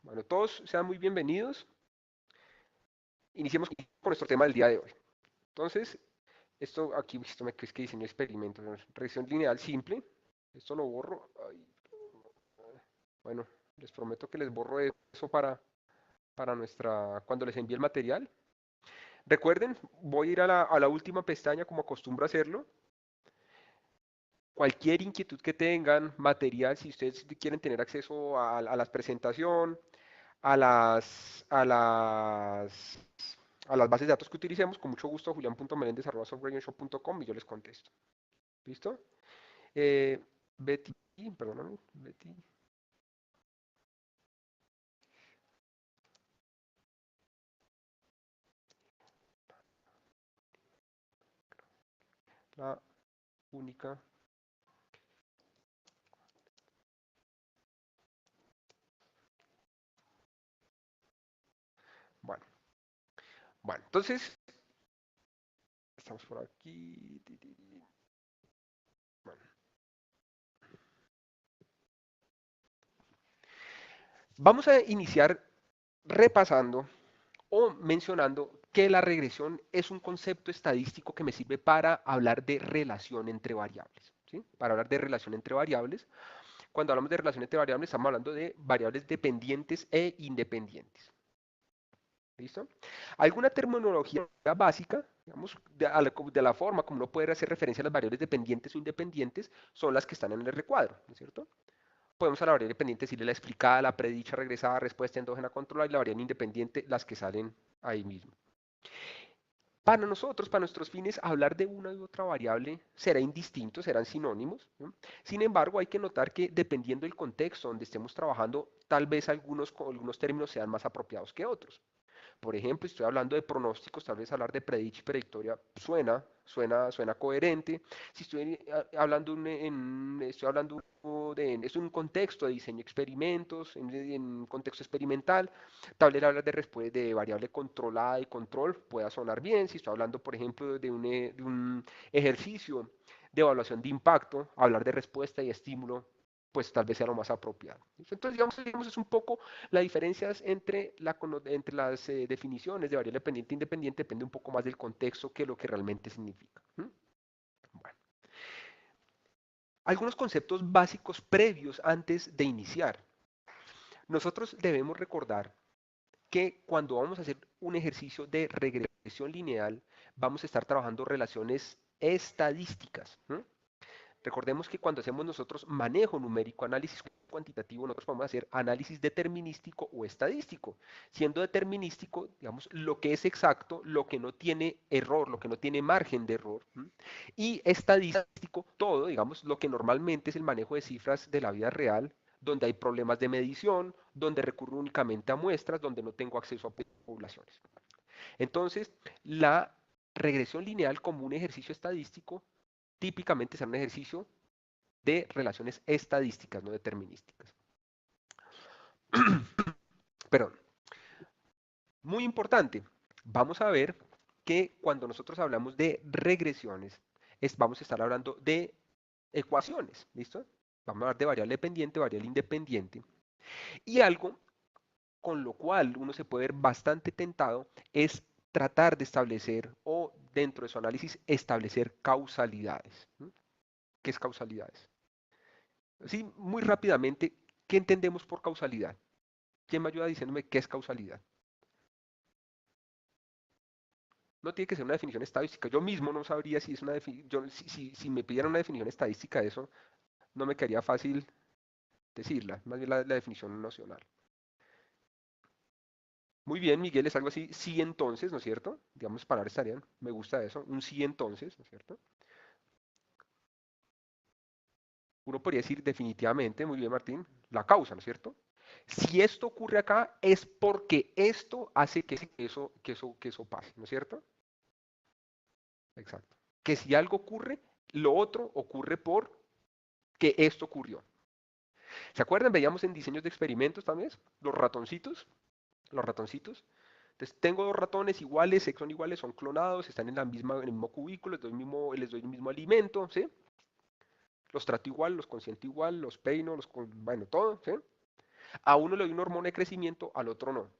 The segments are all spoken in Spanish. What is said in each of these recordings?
Bueno, todos sean muy bienvenidos. Iniciemos con nuestro tema del día de hoy. Entonces, esto aquí, esto me es que diseño experimentos, ¿no? Regresión lineal simple. Esto lo borro. Ay, bueno, les prometo que les borro eso para cuando les envíe el material. Recuerden, voy a ir a la última pestaña como acostumbro a hacerlo. Cualquier inquietud que tengan, material, si ustedes quieren tener acceso a la presentación, a las, a las, a las bases de datos que utilicemos, con mucho gusto, julian.melendez@softwareunshop.com y yo les contesto. ¿Listo? Eh, Betty, perdóname, Betty, la única. Bueno, bueno, entonces, estamos por aquí. Bueno, vamos a iniciar repasando o mencionando que la regresión es un concepto estadístico que me sirve para hablar de relación entre variables. ¿Sí? Para hablar de relación entre variables. Cuando hablamos de relación entre variables, estamos hablando de variables dependientes e independientes. ¿Listo? Alguna terminología básica, digamos, de la forma como uno puede hacer referencia a las variables dependientes o independientes, son las que están en el recuadro, ¿no es cierto? Podemos a la variable dependiente decirle la explicada, la predicha, regresada, respuesta endógena, controlada, y la variable independiente, las que salen ahí mismo. Para nosotros, para nuestros fines, hablar de una u otra variable será indistinto, serán sinónimos, ¿no? Sin embargo, hay que notar que dependiendo del contexto donde estemos trabajando, tal vez algunos términos sean más apropiados que otros. Por ejemplo, estoy hablando de pronósticos, tal vez hablar de predicha y predictoria suena coherente. Si estoy hablando estoy hablando es un contexto de diseño de experimentos, en un contexto experimental, tal vez hablar de variable controlada y control pueda sonar bien. Si estoy hablando, por ejemplo, de un ejercicio de evaluación de impacto, hablar de respuesta y estímulo, pues tal vez sea lo más apropiado. Entonces, digamos, es un poco la diferencia entre las definiciones de variable dependiente e independiente depende un poco más del contexto que lo que realmente significa. Bueno, algunos conceptos básicos previos antes de iniciar. Nosotros debemos recordar que cuando vamos a hacer un ejercicio de regresión lineal, vamos a estar trabajando relaciones estadísticas. Recordemos que cuando hacemos nosotros manejo numérico, análisis cuantitativo, nosotros podemos hacer análisis determinístico o estadístico. Siendo determinístico, digamos, lo que es exacto, lo que no tiene error, lo que no tiene margen de error. Y estadístico, todo, digamos, lo que normalmente es el manejo de cifras de la vida real, donde hay problemas de medición, donde recurro únicamente a muestras, donde no tengo acceso a poblaciones. Entonces, la regresión lineal como un ejercicio estadístico típicamente será un ejercicio de relaciones estadísticas, no determinísticas. Perdón. Muy importante. Vamos a ver que cuando nosotros hablamos de regresiones, vamos a estar hablando de ecuaciones, ¿listo? Vamos a hablar de variable dependiente, variable independiente. Y algo con lo cual uno se puede ver bastante tentado es tratar de establecer o dentro de su análisis establecer causalidades. ¿Qué es causalidades? Sí, muy rápidamente, ¿qué entendemos por causalidad? ¿Quién me ayuda diciéndome qué es causalidad? No tiene que ser una definición estadística. Yo mismo no sabría si es una definición. Si me pidieran una definición estadística de eso, no me quedaría fácil decirla. Más bien la definición nocional. Muy bien, Miguel, es algo así. Sí, entonces, ¿no es cierto? Digamos, palabras estarían. Me gusta eso. Un sí, entonces, ¿no es cierto? Uno podría decir definitivamente, muy bien, Martín, la causa, ¿no es cierto? Si esto ocurre acá, es porque esto hace que eso pase, ¿no es cierto? Exacto. Que si algo ocurre, lo otro ocurre por que esto ocurrió. ¿Se acuerdan? Veíamos en diseños de experimentos también los ratoncitos. Los ratoncitos. Entonces, tengo dos ratones iguales, son iguales, son clonados, están en el mismo cubículo, les doy el mismo alimento, ¿sí? Los trato igual, los consiento igual, los peino, bueno, todo, ¿sí? A uno le doy una hormona de crecimiento, al otro no.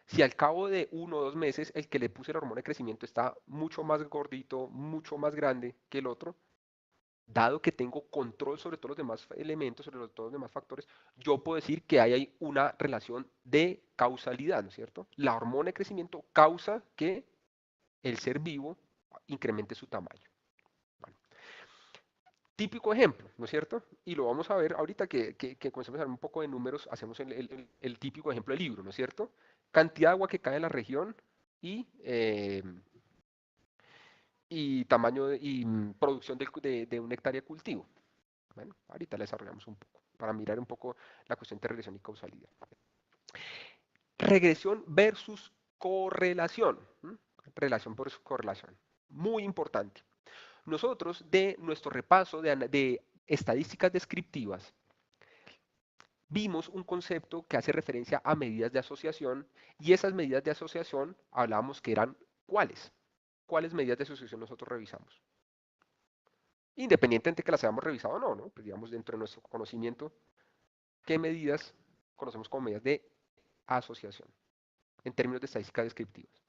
Si al cabo de 1 o 2 meses el que le puse la hormona de crecimiento está mucho más gordito, mucho más grande que el otro, dado que tengo control sobre todos los demás elementos, sobre todos los demás factores, yo puedo decir que hay una relación de causalidad, ¿no es cierto? La hormona de crecimiento causa que el ser vivo incremente su tamaño. Vale. Típico ejemplo, ¿no es cierto? Y lo vamos a ver ahorita que comencemos a ver un poco de números, hacemos el típico ejemplo del libro, ¿no es cierto? Cantidad de agua que cae en la región y, y tamaño y producción de una hectárea de cultivo. Bueno, ahorita la desarrollamos un poco para mirar un poco la cuestión de regresión y causalidad. Regresión versus correlación. ¿M? Relación versus correlación. Muy importante. Nosotros de nuestro repaso de estadísticas descriptivas vimos un concepto que hace referencia a medidas de asociación y esas medidas de asociación hablábamos que eran ¿cuáles? ¿Cuáles medidas de asociación nosotros revisamos? Independientemente de que las hayamos revisado o no, ¿no? Pues digamos dentro de nuestro conocimiento, ¿qué medidas conocemos como medidas de asociación en términos de estadísticas descriptivas?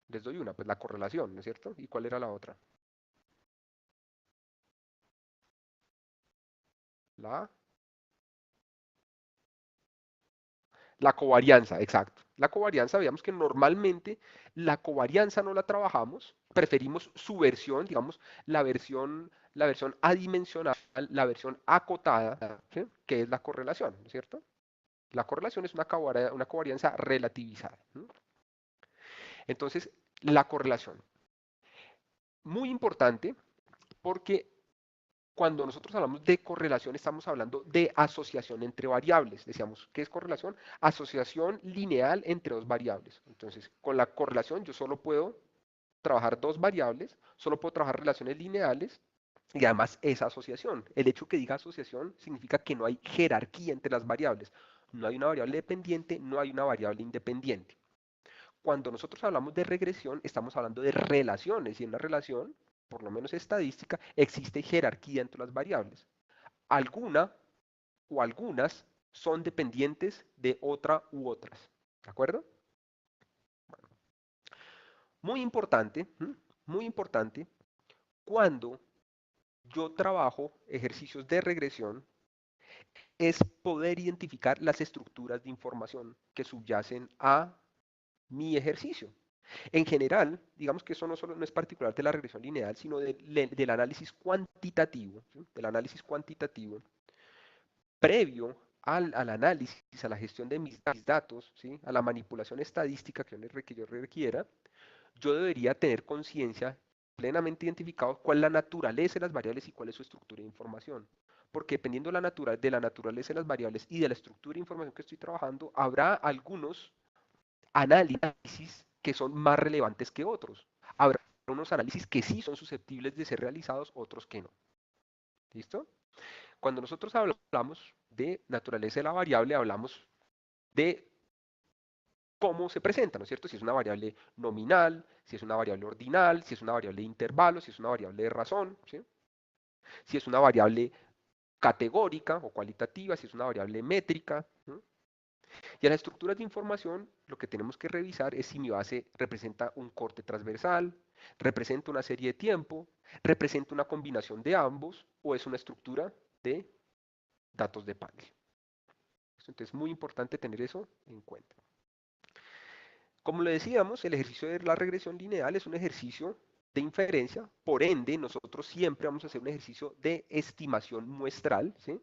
Les doy una, pues la correlación, ¿no es cierto? ¿Y cuál era la otra? La La covarianza, exacto. La covarianza, veamos que normalmente la covarianza no la trabajamos, preferimos su versión, digamos, la versión adimensional, la versión acotada, ¿sí? Que es la correlación, ¿no es cierto? La correlación es una covarianza relativizada. ¿Sí? Entonces, la correlación, muy importante porque cuando nosotros hablamos de correlación, estamos hablando de asociación entre variables. Decíamos, ¿qué es correlación? Asociación lineal entre dos variables. Entonces, con la correlación yo solo puedo trabajar dos variables, solo puedo trabajar relaciones lineales y además esa asociación. El hecho que diga asociación significa que no hay jerarquía entre las variables. No hay una variable dependiente, no hay una variable independiente. Cuando nosotros hablamos de regresión, estamos hablando de relaciones y en una relación, por lo menos estadística, existe jerarquía entre las variables. Alguna o algunas son dependientes de otra u otras. ¿De acuerdo? Muy importante, muy importante, cuando yo trabajo ejercicios de regresión, es poder identificar las estructuras de información que subyacen a mi ejercicio. En general, digamos que eso no es particular de la regresión lineal, sino del análisis cuantitativo, ¿sí? Del análisis cuantitativo, previo al análisis, a la gestión de mis datos, ¿sí? A la manipulación estadística que yo requiera, yo debería tener conciencia, plenamente identificado, cuál es la naturaleza de las variables y cuál es su estructura de información. Porque dependiendo de la naturaleza de las variables y de la estructura de información que estoy trabajando, habrá algunos análisis que son más relevantes que otros. Habrá unos análisis que sí son susceptibles de ser realizados, otros que no. ¿Listo? Cuando nosotros hablamos de naturaleza de la variable, hablamos de cómo se presenta, ¿no es cierto? Si es una variable nominal, si es una variable ordinal, si es una variable de intervalo, si es una variable de razón, ¿sí? Si es una variable categórica o cualitativa, si es una variable métrica. ¿Sí? Y a las estructuras de información, lo que tenemos que revisar es si mi base representa un corte transversal, representa una serie de tiempo, representa una combinación de ambos o es una estructura de datos de panel. Entonces es muy importante tener eso en cuenta. Como le decíamos, el ejercicio de la regresión lineal es un ejercicio de inferencia, por ende nosotros siempre vamos a hacer un ejercicio de estimación muestral, ¿sí?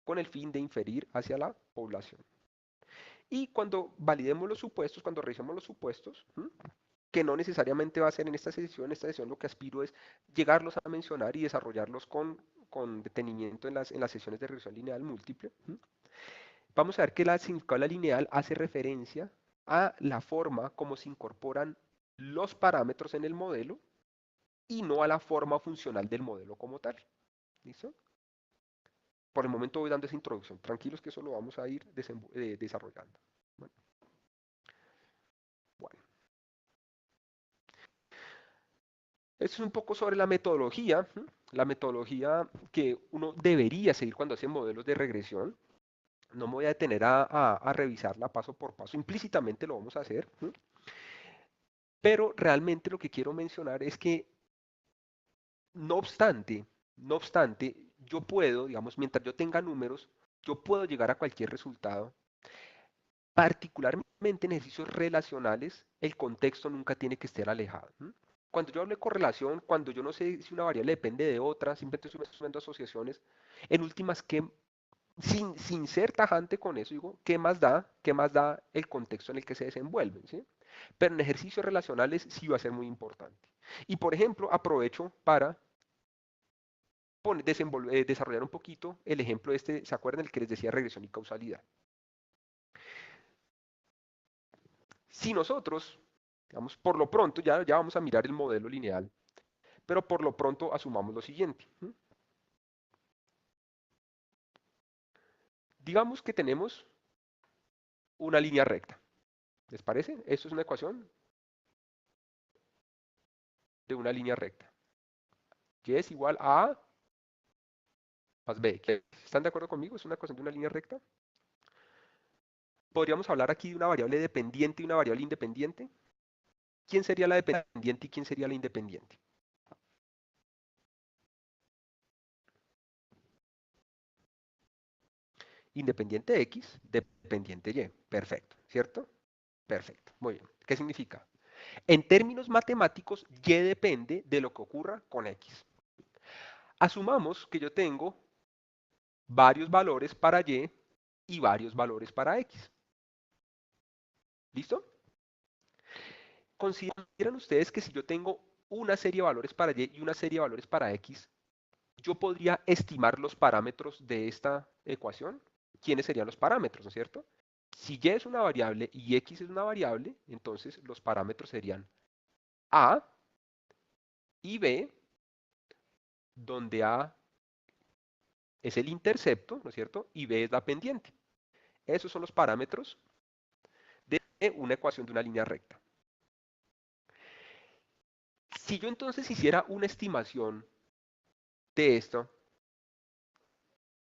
Con el fin de inferir hacia la población. Y cuando validemos los supuestos, cuando revisemos los supuestos, ¿sí? Que no necesariamente va a ser en esta sesión lo que aspiro es llegarlos a mencionar y desarrollarlos con detenimiento en las sesiones de regresión lineal múltiple. ¿Sí? Vamos a ver que la significado lineal hace referencia a la forma como se incorporan los parámetros en el modelo y no a la forma funcional del modelo como tal. ¿Listo? Por el momento voy dando esa introducción. Tranquilos que eso lo vamos a ir desarrollando. Bueno, bueno. Esto es un poco sobre la metodología, la metodología que uno debería seguir cuando hace modelos de regresión. No me voy a detener a revisarla paso por paso, implícitamente lo vamos a hacer, pero realmente lo que quiero mencionar es que no obstante, no obstante, yo puedo, digamos, mientras yo tenga números, yo puedo llegar a cualquier resultado. Particularmente en ejercicios relacionales, el contexto nunca tiene que estar alejado. Cuando yo hablo de correlación, cuando yo no sé si una variable depende de otra, simplemente estoy haciendo asociaciones, en últimas, sin ser tajante con eso, digo, ¿qué más da el contexto en el que se desenvuelven? ¿Sí? Pero en ejercicios relacionales sí va a ser muy importante. Y por ejemplo, aprovecho para desarrollar un poquito el ejemplo este, ¿se acuerdan el que les decía regresión y causalidad? Si nosotros, digamos, por lo pronto, ya vamos a mirar el modelo lineal, pero por lo pronto asumamos lo siguiente. Digamos que tenemos una línea recta. ¿Les parece? Esto es una ecuación de una línea recta. Y es igual a A más B. ¿Están de acuerdo conmigo? Es una ecuación de una línea recta. Podríamos hablar aquí de una variable dependiente y una variable independiente. ¿Quién sería la dependiente y quién sería la independiente? Independiente X, dependiente Y. Perfecto, ¿cierto? Perfecto, muy bien. ¿Qué significa? En términos matemáticos, Y depende de lo que ocurra con X. Asumamos que yo tengo varios valores para Y y varios valores para X. ¿Listo? ¿Consideran ustedes que si yo tengo una serie de valores para Y y una serie de valores para X, yo podría estimar los parámetros de esta ecuación? ¿Quiénes serían los parámetros, no es cierto? Si Y es una variable y X es una variable, entonces los parámetros serían A y B, donde A es el intercepto, ¿no es cierto? Y B es la pendiente. Esos son los parámetros de una ecuación de una línea recta. Si yo entonces hiciera una estimación de esto,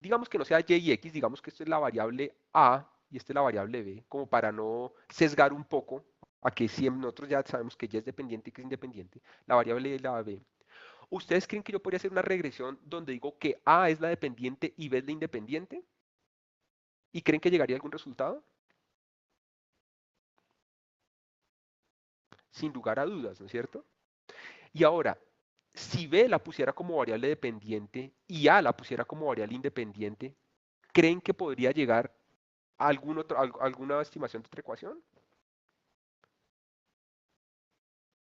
digamos que no sea Y y X, digamos que esto es la variable A y esta es la variable B, como para no sesgar un poco a que siempre nosotros ya sabemos que Y es dependiente y que es independiente, la variable es la B. ¿Ustedes creen que yo podría hacer una regresión donde digo que A es la dependiente y B es la independiente? ¿Y creen que llegaría a algún resultado? Sin lugar a dudas, ¿no es cierto? Y ahora, si B la pusiera como variable dependiente y A la pusiera como variable independiente, ¿creen que podría llegar a alguna estimación de otra ecuación?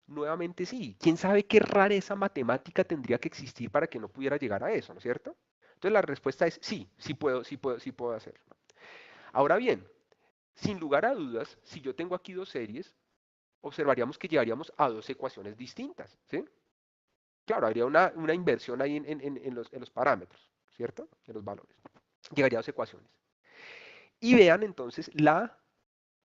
Nuevamente sí. ¿Quién sabe qué rareza matemática tendría que existir para que no pudiera llegar a eso, ¿no es cierto? Entonces la respuesta es sí, sí puedo hacerlo. Ahora bien, sin lugar a dudas, si yo tengo aquí dos series, observaríamos que llegaríamos a dos ecuaciones distintas, ¿sí? Claro, habría una inversión ahí en los parámetros, ¿cierto? En los valores. Llegaría a dos ecuaciones. Y vean entonces la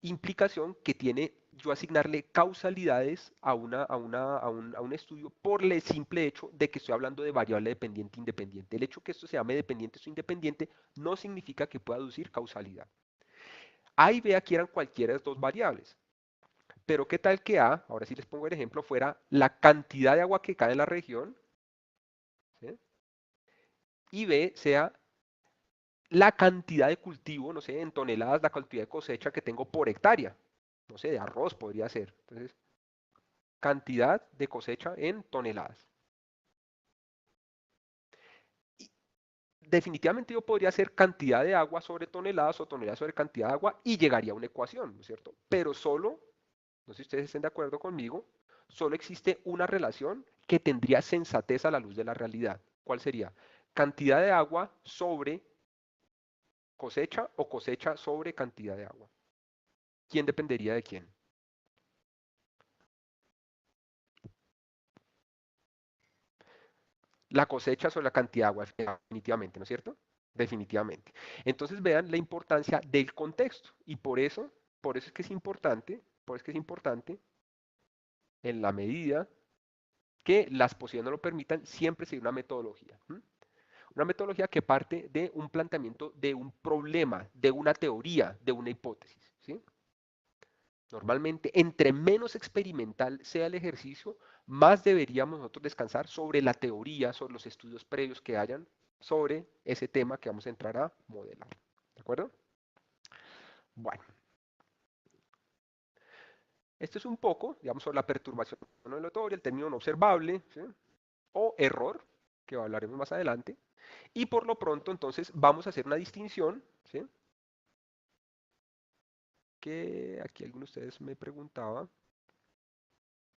implicación que tiene yo asignarle causalidades a un estudio por el simple hecho de que estoy hablando de variable dependiente e independiente. El hecho que esto se llame dependiente o independiente no significa que pueda aducir causalidad. A y B aquí eran cualquiera de dos variables. Pero qué tal que A, ahora sí les pongo el ejemplo, fuera la cantidad de agua que cae en la región, ¿sí? Y B sea la cantidad de cultivo, no sé, en toneladas, la cantidad de cosecha que tengo por hectárea. No sé, de arroz podría ser. Entonces, cantidad de cosecha en toneladas. Y definitivamente yo podría hacer cantidad de agua sobre toneladas o toneladas sobre cantidad de agua y llegaría a una ecuación, ¿no es cierto? Pero solo, no sé si ustedes estén de acuerdo conmigo, solo existe una relación que tendría sensatez a la luz de la realidad. ¿Cuál sería? Cantidad de agua sobre cosecha o cosecha sobre cantidad de agua. ¿Quién dependería de quién? La cosecha sobre la cantidad de agua, definitivamente, ¿no es cierto? Definitivamente. Entonces vean la importancia del contexto y por eso es que es importante, por eso es que es importante en la medida que las posibilidades no lo permitan, siempre seguir una metodología. Una metodología que parte de un planteamiento de un problema, de una teoría, de una hipótesis. ¿Sí? Normalmente, entre menos experimental sea el ejercicio, más deberíamos nosotros descansar sobre la teoría, sobre los estudios previos que hayan sobre ese tema que vamos a entrar a modelar. ¿De acuerdo? Bueno, esto es un poco, digamos, sobre la perturbación no aleatoria, el término no observable, ¿sí? O error, que hablaremos más adelante. Y por lo pronto, entonces, vamos a hacer una distinción, ¿sí? Que aquí alguno de ustedes me preguntaba.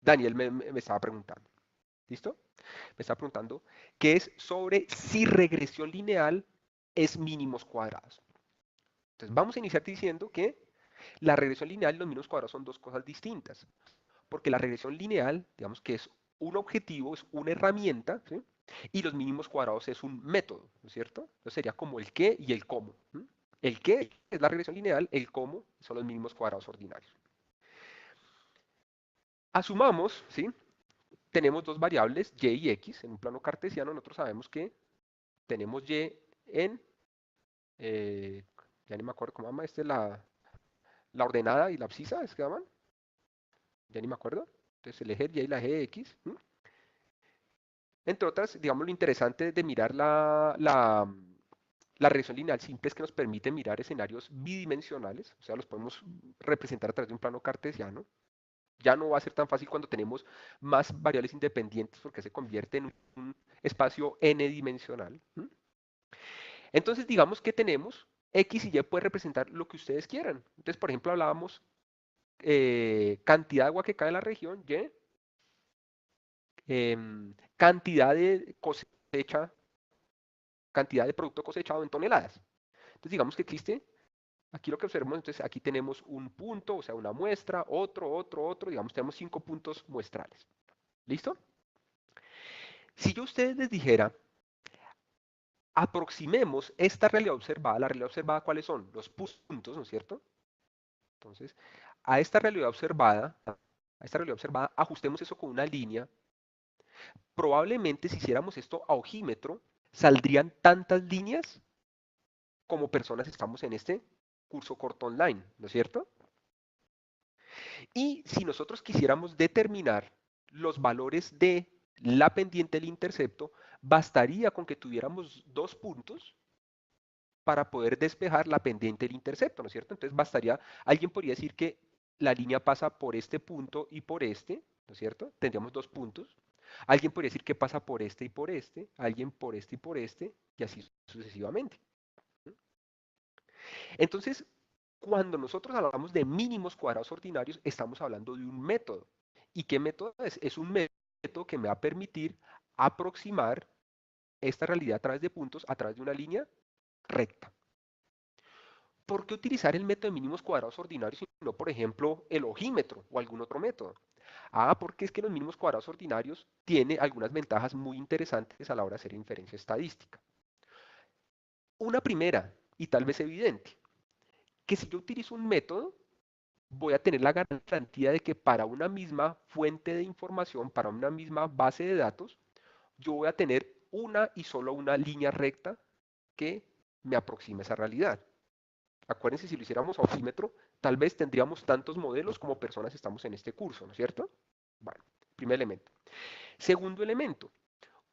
Daniel me estaba preguntando. ¿Listo? Me estaba preguntando que es sobre si regresión lineal es mínimos cuadrados. Entonces, vamos a iniciar diciendo que la regresión lineal y los mínimos cuadrados son dos cosas distintas. Porque la regresión lineal, digamos que es un objetivo, es una herramienta, ¿sí? Y los mínimos cuadrados es un método, ¿no es cierto? Entonces sería como el qué y el cómo. El qué es la regresión lineal, el cómo son los mínimos cuadrados ordinarios. Asumamos, ¿sí? Tenemos dos variables, y y x, en un plano cartesiano nosotros sabemos que tenemos y en, eh, ya ni me acuerdo cómo se llama, la ordenada y la abscisa, ¿es que llaman? Ya ni me acuerdo. Entonces el eje y y la eje x. Entre otras, digamos, lo interesante de mirar la regresión lineal simple es que nos permite mirar escenarios bidimensionales, o sea, los podemos representar a través de un plano cartesiano. Ya no va a ser tan fácil cuando tenemos más variables independientes porque se convierte en un espacio n-dimensional. Entonces, digamos que tenemos x y y puede representar lo que ustedes quieran. Entonces, por ejemplo, hablábamos cantidad de agua que cae en la región, y cantidad de cosecha, cantidad de producto cosechado en toneladas. Entonces, digamos que existe, aquí lo que observamos, entonces aquí tenemos un punto, o sea, una muestra, otro, digamos, tenemos 5 puntos muestrales. ¿Listo? Si yo a ustedes les dijera, aproximemos esta realidad observada, la realidad observada, ¿cuáles son? Los puntos, ¿no es cierto? Entonces, a esta realidad observada, ajustemos eso con una línea. Probablemente si hiciéramos esto a ojímetro, saldrían tantas líneas como personas estamos en este curso corto online, ¿no es cierto? Y si nosotros quisiéramos determinar los valores de la pendiente del intercepto, bastaría con que tuviéramos dos puntos para poder despejar la pendiente del intercepto, ¿no es cierto? Entonces bastaría, alguien podría decir que la línea pasa por este punto y por este, ¿no es cierto? Tendríamos dos puntos. Alguien podría decir que pasa por este y por este, alguien por este y así sucesivamente. Entonces, cuando nosotros hablamos de mínimos cuadrados ordinarios, estamos hablando de un método. ¿Y qué método es? Es un método que me va a permitir aproximar esta realidad a través de puntos, a través de una línea recta. ¿Por qué utilizar el método de mínimos cuadrados ordinarios y no, por ejemplo, el ojímetro o algún otro método? Porque es que los mínimos cuadrados ordinarios tienen algunas ventajas muy interesantes a la hora de hacer inferencia estadística. Una primera, y tal vez evidente, que si yo utilizo un método, voy a tener la garantía de que para una misma fuente de información, para una misma base de datos, yo voy a tener una y solo una línea recta que me aproxime a esa realidad. Acuérdense, si lo hiciéramos a ojímetro, tal vez tendríamos tantos modelos como personas estamos en este curso, ¿no es cierto? Bueno, primer elemento. Segundo elemento,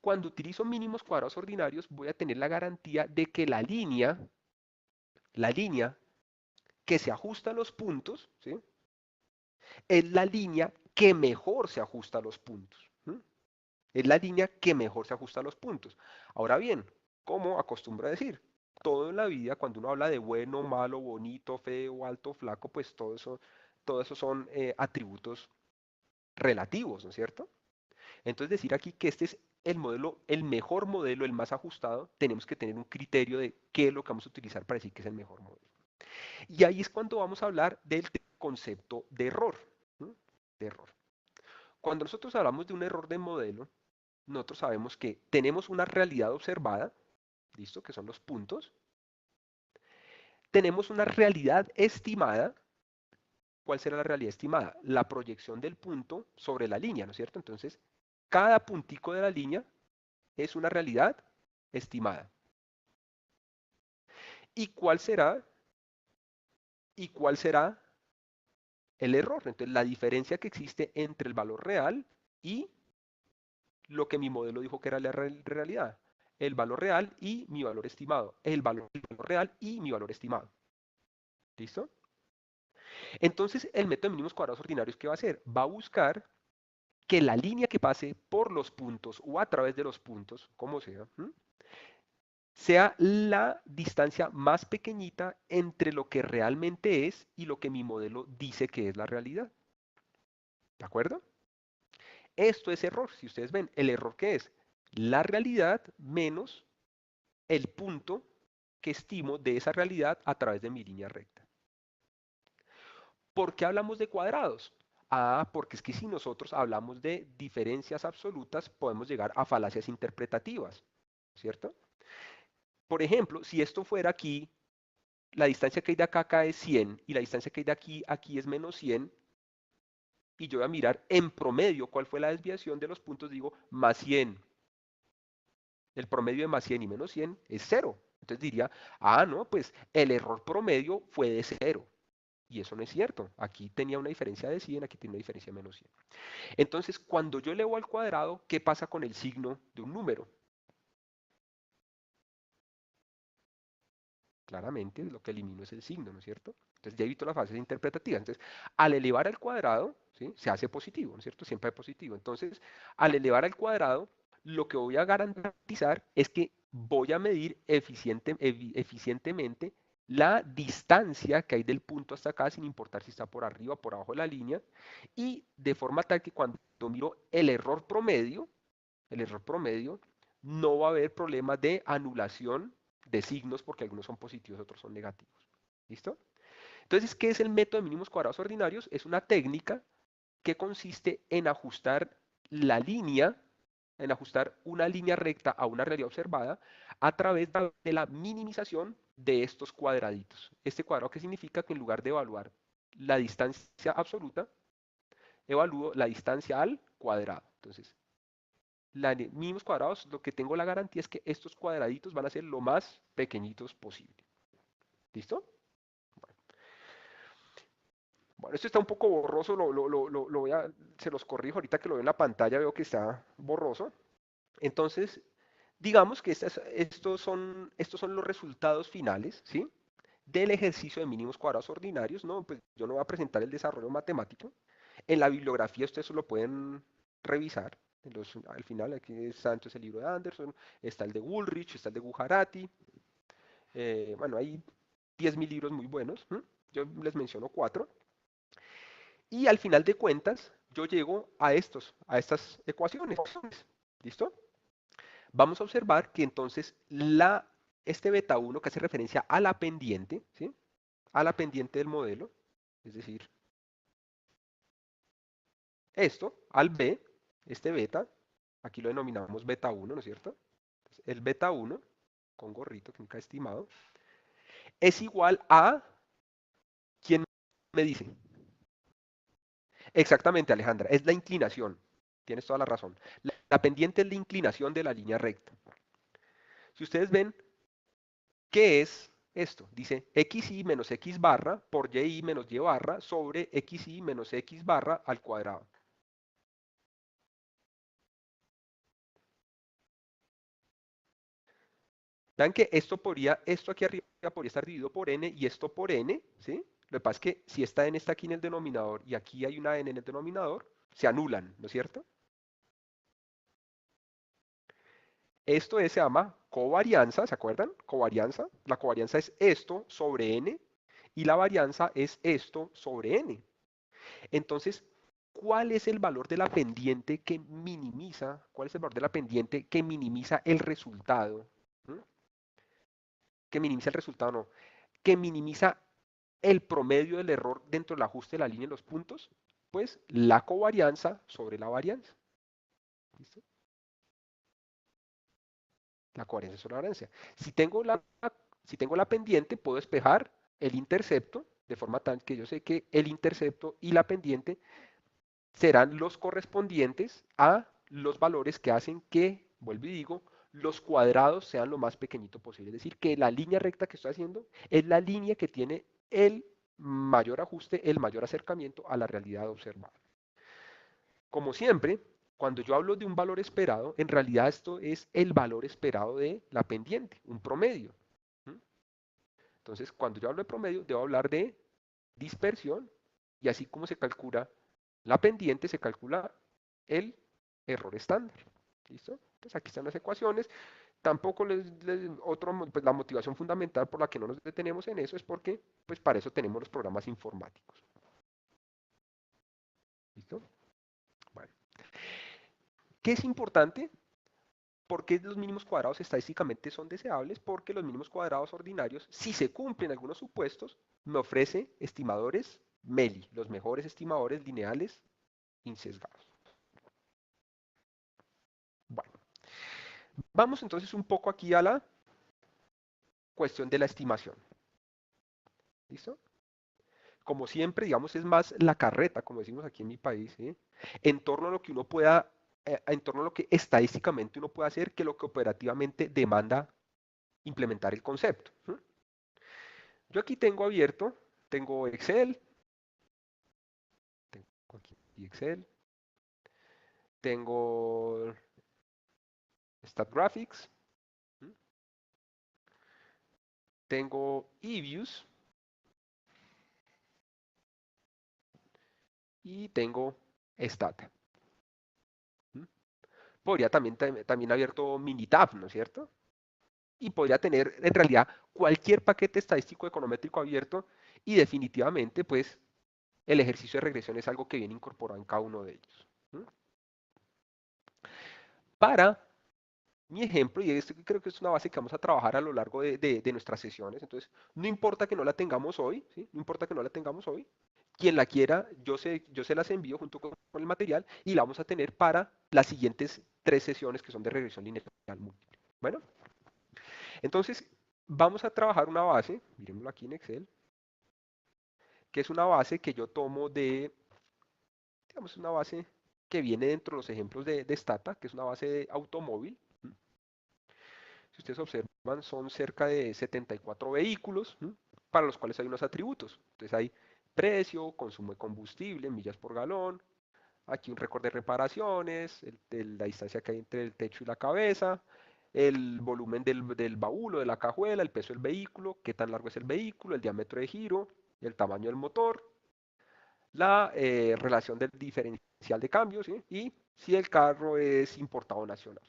cuando utilizo mínimos cuadrados ordinarios, voy a tener la garantía de que la línea que se ajusta a los puntos, ¿sí? Es la línea que mejor se ajusta a los puntos. Es la línea que mejor se ajusta a los puntos. Ahora bien, como acostumbro a decir, todo en la vida, cuando uno habla de bueno, malo, bonito, feo, alto, flaco, pues todo eso son atributos relativos, ¿no es cierto? Entonces decir aquí que este es el modelo, el mejor modelo, el más ajustado, tenemos que tener un criterio de qué es lo que vamos a utilizar para decir que es el mejor modelo. Y ahí es cuando vamos a hablar del concepto de error. De error. Cuando nosotros hablamos de un error de modelo, nosotros sabemos que tenemos una realidad observada, ¿listo? Que son los puntos. Tenemos una realidad estimada. ¿Cuál será la realidad estimada? La proyección del punto sobre la línea, ¿no es cierto? Entonces, cada puntico de la línea es una realidad estimada. ¿Y cuál será? ¿Y cuál será el error? Entonces, la diferencia que existe entre el valor real y lo que mi modelo dijo que era la realidad. El valor real y mi valor estimado. El valor real y mi valor estimado. ¿Listo? Entonces, el método de mínimos cuadrados ordinarios, ¿qué va a hacer? Va a buscar que la línea que pase por los puntos o a través de los puntos, como sea, sea la distancia más pequeñita entre lo que realmente es y lo que mi modelo dice que es la realidad. ¿De acuerdo? Esto es error. Si ustedes ven, ¿el error qué es? La realidad menos el punto que estimo de esa realidad a través de mi línea recta. ¿Por qué hablamos de cuadrados? Ah, porque es que si nosotros hablamos de diferencias absolutas, podemos llegar a falacias interpretativas, ¿cierto? Por ejemplo, si esto fuera aquí, la distancia que hay de acá a acá es 100 y la distancia que hay de aquí a aquí es menos 100, y yo voy a mirar en promedio cuál fue la desviación de los puntos, digo, más 100. El promedio de más 100 y menos 100 es 0. Entonces diría, ah, no, pues el error promedio fue de 0. Y eso no es cierto. Aquí tenía una diferencia de 100, aquí tiene una diferencia de menos 100. Entonces, cuando yo elevo al cuadrado, ¿qué pasa con el signo de un número? Claramente, lo que elimino es el signo, ¿no es cierto? Entonces, ya evito las fases interpretativas. Entonces, al elevar al cuadrado, ¿sí? Se hace positivo, ¿no es cierto? Siempre es positivo. Entonces, al elevar al cuadrado, lo que voy a garantizar es que voy a medir eficientemente la distancia que hay del punto hasta acá, sin importar si está por arriba o por abajo de la línea, y de forma tal que cuando miro el error promedio, no va a haber problemas de anulación de signos porque algunos son positivos, otros son negativos. ¿Listo? Entonces, ¿qué es el método de mínimos cuadrados ordinarios? Es una técnica que consiste en ajustar la línea, en ajustar una línea recta a una realidad observada a través de la minimización de estos cuadraditos. Este cuadrado, ¿qué significa? Que en lugar de evaluar la distancia absoluta, evalúo la distancia al cuadrado. Entonces, mínimos cuadrados, lo que tengo la garantía es que estos cuadraditos van a ser lo más pequeñitos posible. ¿Listo? Bueno, esto está un poco borroso, se los corrijo ahorita que lo veo en la pantalla, veo que está borroso. Entonces, digamos que estos son los resultados finales, ¿sí? Del ejercicio de mínimos cuadrados ordinarios, ¿no? Pues yo no voy a presentar el desarrollo matemático. En la bibliografía ustedes lo pueden revisar. Al final aquí está entonces el libro de Anderson, está el de Woolrich, está el de Gujarati. Bueno, hay 10.000 libros muy buenos. Yo les menciono 4. Y al final de cuentas, yo llego a estas ecuaciones. ¿Listo? Vamos a observar que entonces este beta 1 que hace referencia a la pendiente, ¿sí? A la pendiente del modelo, es decir, esto al B, este beta, aquí lo denominamos beta 1, ¿no es cierto? Entonces, el beta 1, con gorrito, que nunca he estimado, es igual a, ¿quién me dice? Exactamente, Alejandra, es la inclinación. Tienes toda la razón. La pendiente es la inclinación de la línea recta. Si ustedes ven, ¿qué es esto? Dice xy menos x barra por y menos y barra sobre xy menos x barra al cuadrado. Vean que esto aquí arriba podría estar dividido por n y esto por n, ¿sí? Lo que pasa es que si esta n está aquí en el denominador y aquí hay una n en el denominador, se anulan, ¿no es cierto? Se llama covarianza, ¿se acuerdan? Covarianza. La covarianza es esto sobre n y la varianza es esto sobre n. Entonces, ¿cuál es el valor de la pendiente que minimiza? ¿Cuál es el valor de la pendiente que minimiza el resultado? ¿Mm? Que minimiza el resultado, no. Que minimiza el promedio del error dentro del ajuste de la línea de los puntos. Pues la covarianza sobre la varianza. ¿Listo? La covarianza sobre la varianza. Si tengo la pendiente, puedo despejar el intercepto de forma tal que yo sé que el intercepto y la pendiente serán los correspondientes a los valores que hacen que, vuelvo y digo, los cuadrados sean lo más pequeñito posible. Es decir, que la línea recta que estoy haciendo es la línea que tiene el mayor ajuste, el mayor acercamiento a la realidad observada. Como siempre, cuando yo hablo de un valor esperado, en realidad esto es el valor esperado de la pendiente, un promedio. ¿Mm? Entonces, cuando yo hablo de promedio, debo hablar de dispersión y así como se calcula la pendiente, se calcula el error estándar. ¿Listo? Entonces aquí están las ecuaciones. Tampoco pues la motivación fundamental por la que no nos detenemos en eso es porque pues para eso tenemos los programas informáticos. ¿Listo? Bueno. ¿Qué es importante? ¿Por qué los mínimos cuadrados estadísticamente son deseables? Porque los mínimos cuadrados ordinarios, si se cumplen algunos supuestos, me ofrece estimadores MELI, los mejores estimadores lineales insesgados. Bueno, vamos entonces un poco aquí a la cuestión de la estimación. ¿Listo? Como siempre, digamos, es más la carreta, como decimos aquí en mi país, ¿sí? En torno a lo que uno pueda, en torno a lo que estadísticamente uno puede hacer, que lo que operativamente demanda implementar el concepto. ¿Sí? Yo aquí tengo abierto, tengo Excel, tengo aquí Excel, tengo StatGraphics, ¿sí? Tengo eViews y tengo Stata. ¿Sí? Podría también abierto Minitab, ¿no es cierto? Y podría tener en realidad cualquier paquete estadístico econométrico abierto y definitivamente pues el ejercicio de regresión es algo que viene incorporado en cada uno de ellos. ¿Sí? Para mi ejemplo, y esto creo que es una base que vamos a trabajar a lo largo de nuestras sesiones, entonces no importa que no la tengamos hoy, ¿sí? No importa que no la tengamos hoy, quien la quiera, yo se las envío junto con el material y la vamos a tener para las siguientes 3 sesiones que son de regresión lineal múltiple. Bueno, entonces vamos a trabajar una base, miremoslo aquí en Excel, que es una base que yo tomo de, digamos, una base que viene dentro de los ejemplos de Stata, que es una base de automóvil. Si ustedes observan, son cerca de 74 vehículos, ¿sí? Para los cuales hay unos atributos. Entonces hay precio, consumo de combustible, millas por galón, aquí un récord de reparaciones, la distancia que hay entre el techo y la cabeza, el volumen del baúl o de la cajuela, el peso del vehículo, qué tan largo es el vehículo, el diámetro de giro, el tamaño del motor, la relación del diferencial de cambios, ¿sí? Y si el carro es importado nacional.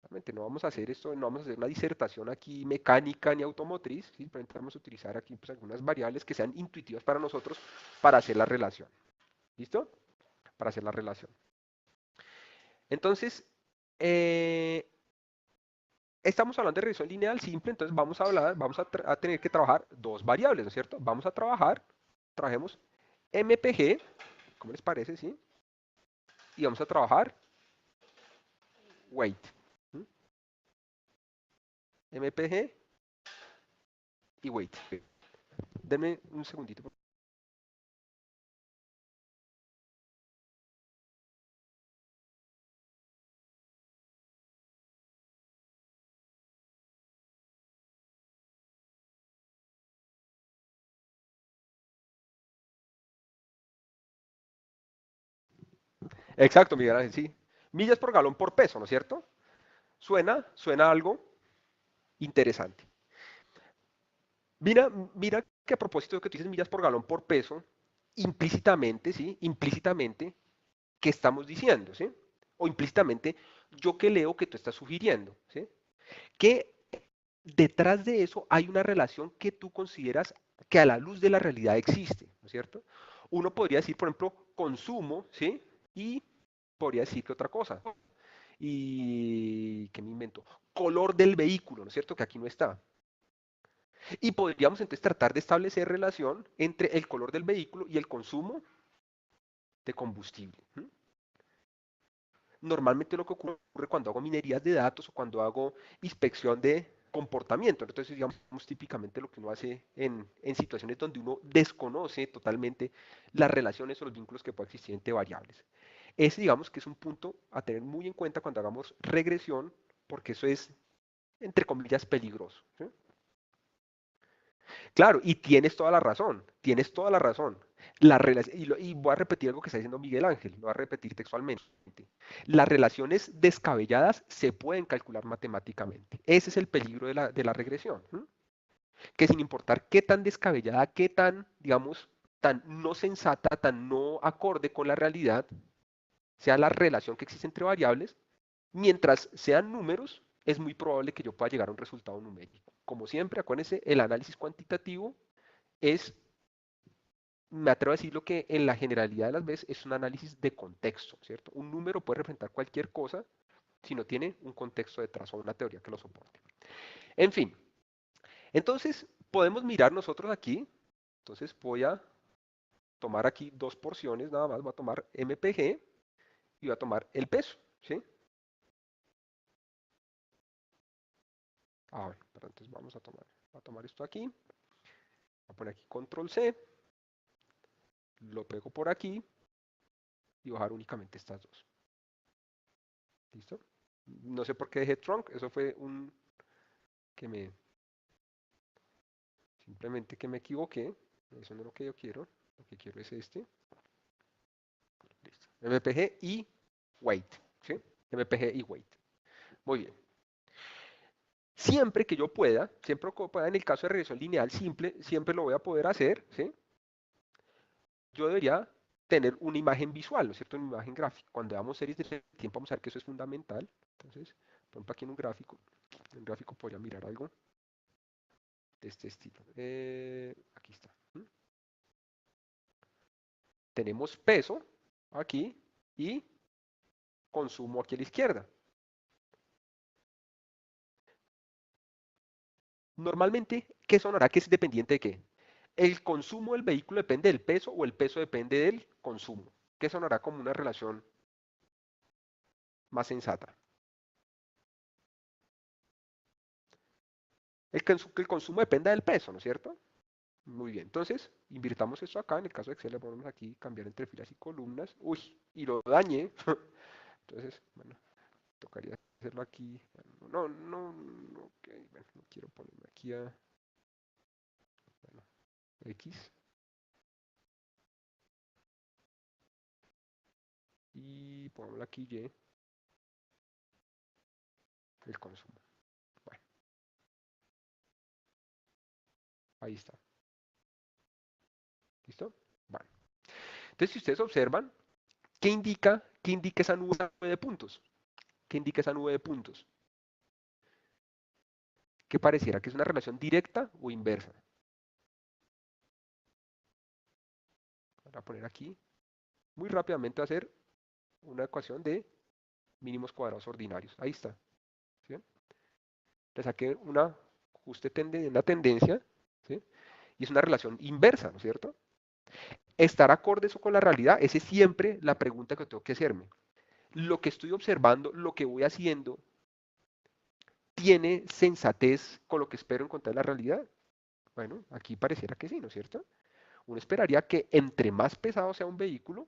Realmente no vamos a hacer esto, no vamos a hacer una disertación aquí mecánica ni automotriz, simplemente vamos a utilizar aquí pues, algunas variables que sean intuitivas para nosotros para hacer la relación. ¿Listo? Para hacer la relación. Entonces, estamos hablando de regresión lineal simple, entonces vamos a tener que trabajar dos variables, ¿no es cierto? Vamos a trabajemos MPG, ¿cómo les parece? ¿Sí? Y vamos a trabajar weight. ¿Sí? MPG y weight. Denme un segundito. Exacto, Miguel Ángel, sí. Millas por galón por peso, ¿no es cierto? Suena algo interesante. Mira que a propósito de que tú dices millas por galón por peso, implícitamente, ¿sí? Implícitamente, ¿qué estamos diciendo, ¿sí? O implícitamente, yo que leo que tú estás sugiriendo, ¿sí? Que detrás de eso hay una relación que tú consideras que a la luz de la realidad existe, ¿no es cierto? Uno podría decir, por ejemplo, consumo, ¿sí? Y podría decir que otra cosa. Y, ¿qué me invento? Color del vehículo, ¿no es cierto? Que aquí no está. Y podríamos entonces tratar de establecer relación entre el color del vehículo y el consumo de combustible. ¿Mm? Normalmente lo que ocurre cuando hago minerías de datos o cuando hago inspección de comportamiento, entonces digamos típicamente lo que uno hace en situaciones donde uno desconoce totalmente las relaciones o los vínculos que pueden existir entre variables. Ese digamos que es un punto a tener muy en cuenta cuando hagamos regresión, porque eso es, entre comillas, peligroso. ¿Sí? Claro, y tienes toda la razón, tienes toda la razón. Y voy a repetir algo que está diciendo Miguel Ángel, lo voy a repetir textualmente. Las relaciones descabelladas se pueden calcular matemáticamente. Ese es el peligro de la regresión. ¿Sí? Que sin importar qué tan descabellada, qué tan, digamos, tan no sensata, tan no acorde con la realidad, sea la relación que existe entre variables, mientras sean números, es muy probable que yo pueda llegar a un resultado numérico. Como siempre, acuérdense, el análisis cuantitativo es, me atrevo a decirlo que en la generalidad de las veces es un análisis de contexto, ¿cierto? Un número puede representar cualquier cosa si no tiene un contexto detrás o una teoría que lo soporte. En fin, entonces podemos mirar nosotros aquí, entonces voy a tomar aquí dos porciones nada más, voy a tomar MPG y voy a tomar el peso, ¿sí? Bueno, pero entonces voy a tomar esto aquí, voy a poner aquí control C, lo pego por aquí y bajar únicamente estas dos. ¿Listo? No sé por qué dejé trunk, eso fue un que simplemente que me equivoqué, eso no es lo que yo quiero, lo que quiero es este. Listo. MPG y weight, ¿sí? MPG y weight. Muy bien. Siempre que yo pueda, siempre que pueda, en el caso de regresión lineal simple, siempre lo voy a poder hacer, ¿sí? Yo debería tener una imagen visual, ¿no es cierto? Una imagen gráfica. Cuando veamos series de tiempo vamos a ver que eso es fundamental. Entonces, por ejemplo, aquí en un gráfico podría mirar algo de este estilo. Aquí está. Tenemos peso aquí y consumo aquí a la izquierda. Normalmente, ¿qué sonará que es dependiente de qué? ¿El consumo del vehículo depende del peso o el peso depende del consumo? ¿Qué sonará como una relación más sensata? Que el consumo dependa del peso, ¿no es cierto? Muy bien, entonces invirtamos esto acá. En el caso de Excel le ponemos aquí cambiar entre filas y columnas. Uy, y lo dañé. Entonces, bueno, tocaría hacerlo aquí. Bueno, no, ok, bueno, no quiero ponerme aquí a bueno, X y pongámoslo aquí Y, el consumo. Bueno, ahí está. ¿Listo? Bueno. Entonces, si ustedes observan, ¿qué indica esa nube de puntos? ¿Qué indica esa nube de puntos? Que pareciera que es una relación directa o inversa. Voy a poner aquí, muy rápidamente, a hacer una ecuación de mínimos cuadrados ordinarios. Ahí está. ¿Sí? Le saqué una tendencia, ¿sí? Y es una relación inversa, ¿no es cierto? ¿Estar acorde eso con la realidad? Esa es siempre la pregunta que tengo que hacerme. Lo que estoy observando, lo que voy haciendo, ¿tiene sensatez con lo que espero encontrar en la realidad? Bueno, aquí pareciera que sí, ¿no es cierto? Uno esperaría que entre más pesado sea un vehículo,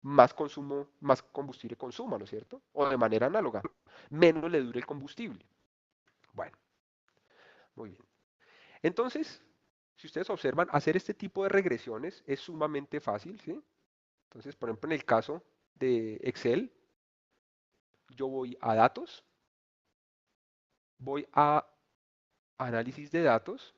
más combustible consuma, ¿no es cierto? O de manera análoga, menos le dure el combustible. Bueno, muy bien. Entonces, si ustedes observan, hacer este tipo de regresiones es sumamente fácil, ¿sí? Entonces, por ejemplo, en el caso de Excel, yo voy a datos, voy a análisis de datos.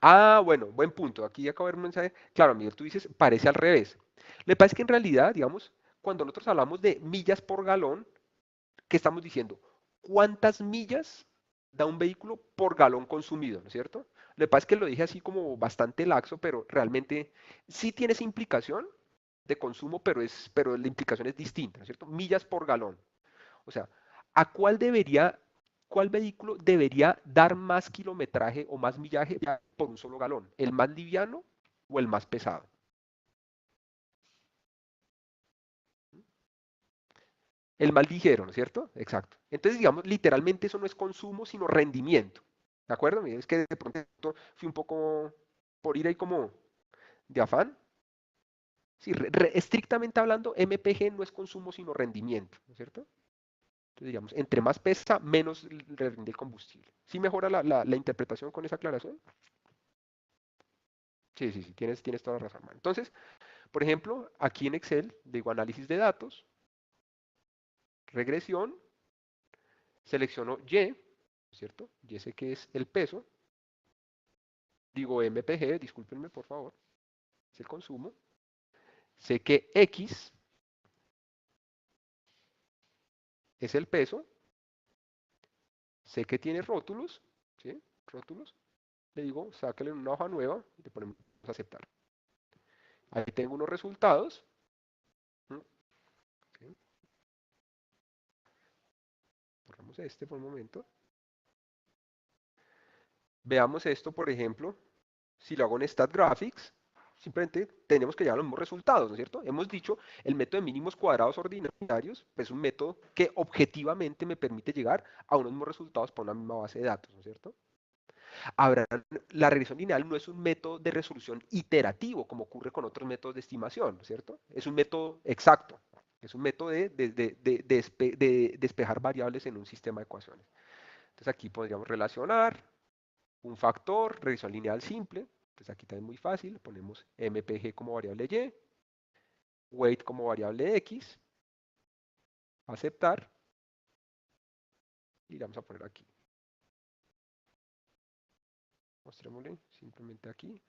Ah, bueno, buen punto. Aquí acabo de ver un mensaje. Claro, Miguel, tú dices, parece al revés. Le parece que en realidad, digamos, cuando nosotros hablamos de millas por galón, ¿qué estamos diciendo? ¿Cuántas millas da un vehículo por galón consumido? ¿No es cierto? Le pasa que lo dije así como bastante laxo, pero realmente sí tiene esa implicación de consumo, pero la implicación es distinta, ¿no es cierto? Millas por galón. O sea, ¿a cuál vehículo debería dar más kilometraje o más millaje por un solo galón? ¿El más liviano o el más pesado? El más ligero, ¿no es cierto? Exacto. Entonces, digamos, literalmente eso no es consumo, sino rendimiento. ¿De acuerdo? Mire, es que de pronto fui un poco por ir ahí como de afán. Sí, estrictamente hablando, MPG no es consumo sino rendimiento, ¿no es cierto? Entonces, digamos, entre más pesa, menos rinde el combustible. ¿Sí mejora la interpretación con esa aclaración? Sí, sí, sí, tienes toda la razón, man. Entonces, por ejemplo, aquí en Excel, digo análisis de datos, regresión, selecciono Y, ¿cierto? Y sé que es el peso, digo MPG, discúlpenme por favor, es el consumo. Sé que X es el peso, sé que tiene rótulos, ¿sí? Rótulos. Le digo, sácale una hoja nueva y le ponemos a aceptar. Ahí tengo unos resultados. ¿Mm? ¿Sí? Borramos este por un momento. Veamos esto, por ejemplo, si lo hago en StatGraphics, simplemente tenemos que llegar a los mismos resultados, ¿no es cierto? Hemos dicho, el método de mínimos cuadrados ordinarios es un método que objetivamente me permite llegar a unos mismos resultados para una misma base de datos, ¿no es cierto? Ahora, la regresión lineal no es un método de resolución iterativo, como ocurre con otros métodos de estimación, ¿no es cierto? Es un método exacto, es un método de despejar variables en un sistema de ecuaciones. Entonces aquí podríamos relacionar un factor, regresión lineal simple. Entonces aquí también muy fácil, ponemos mpg como variable y, weight como variable x, aceptar, y le vamos a poner aquí. Mostrémosle simplemente aquí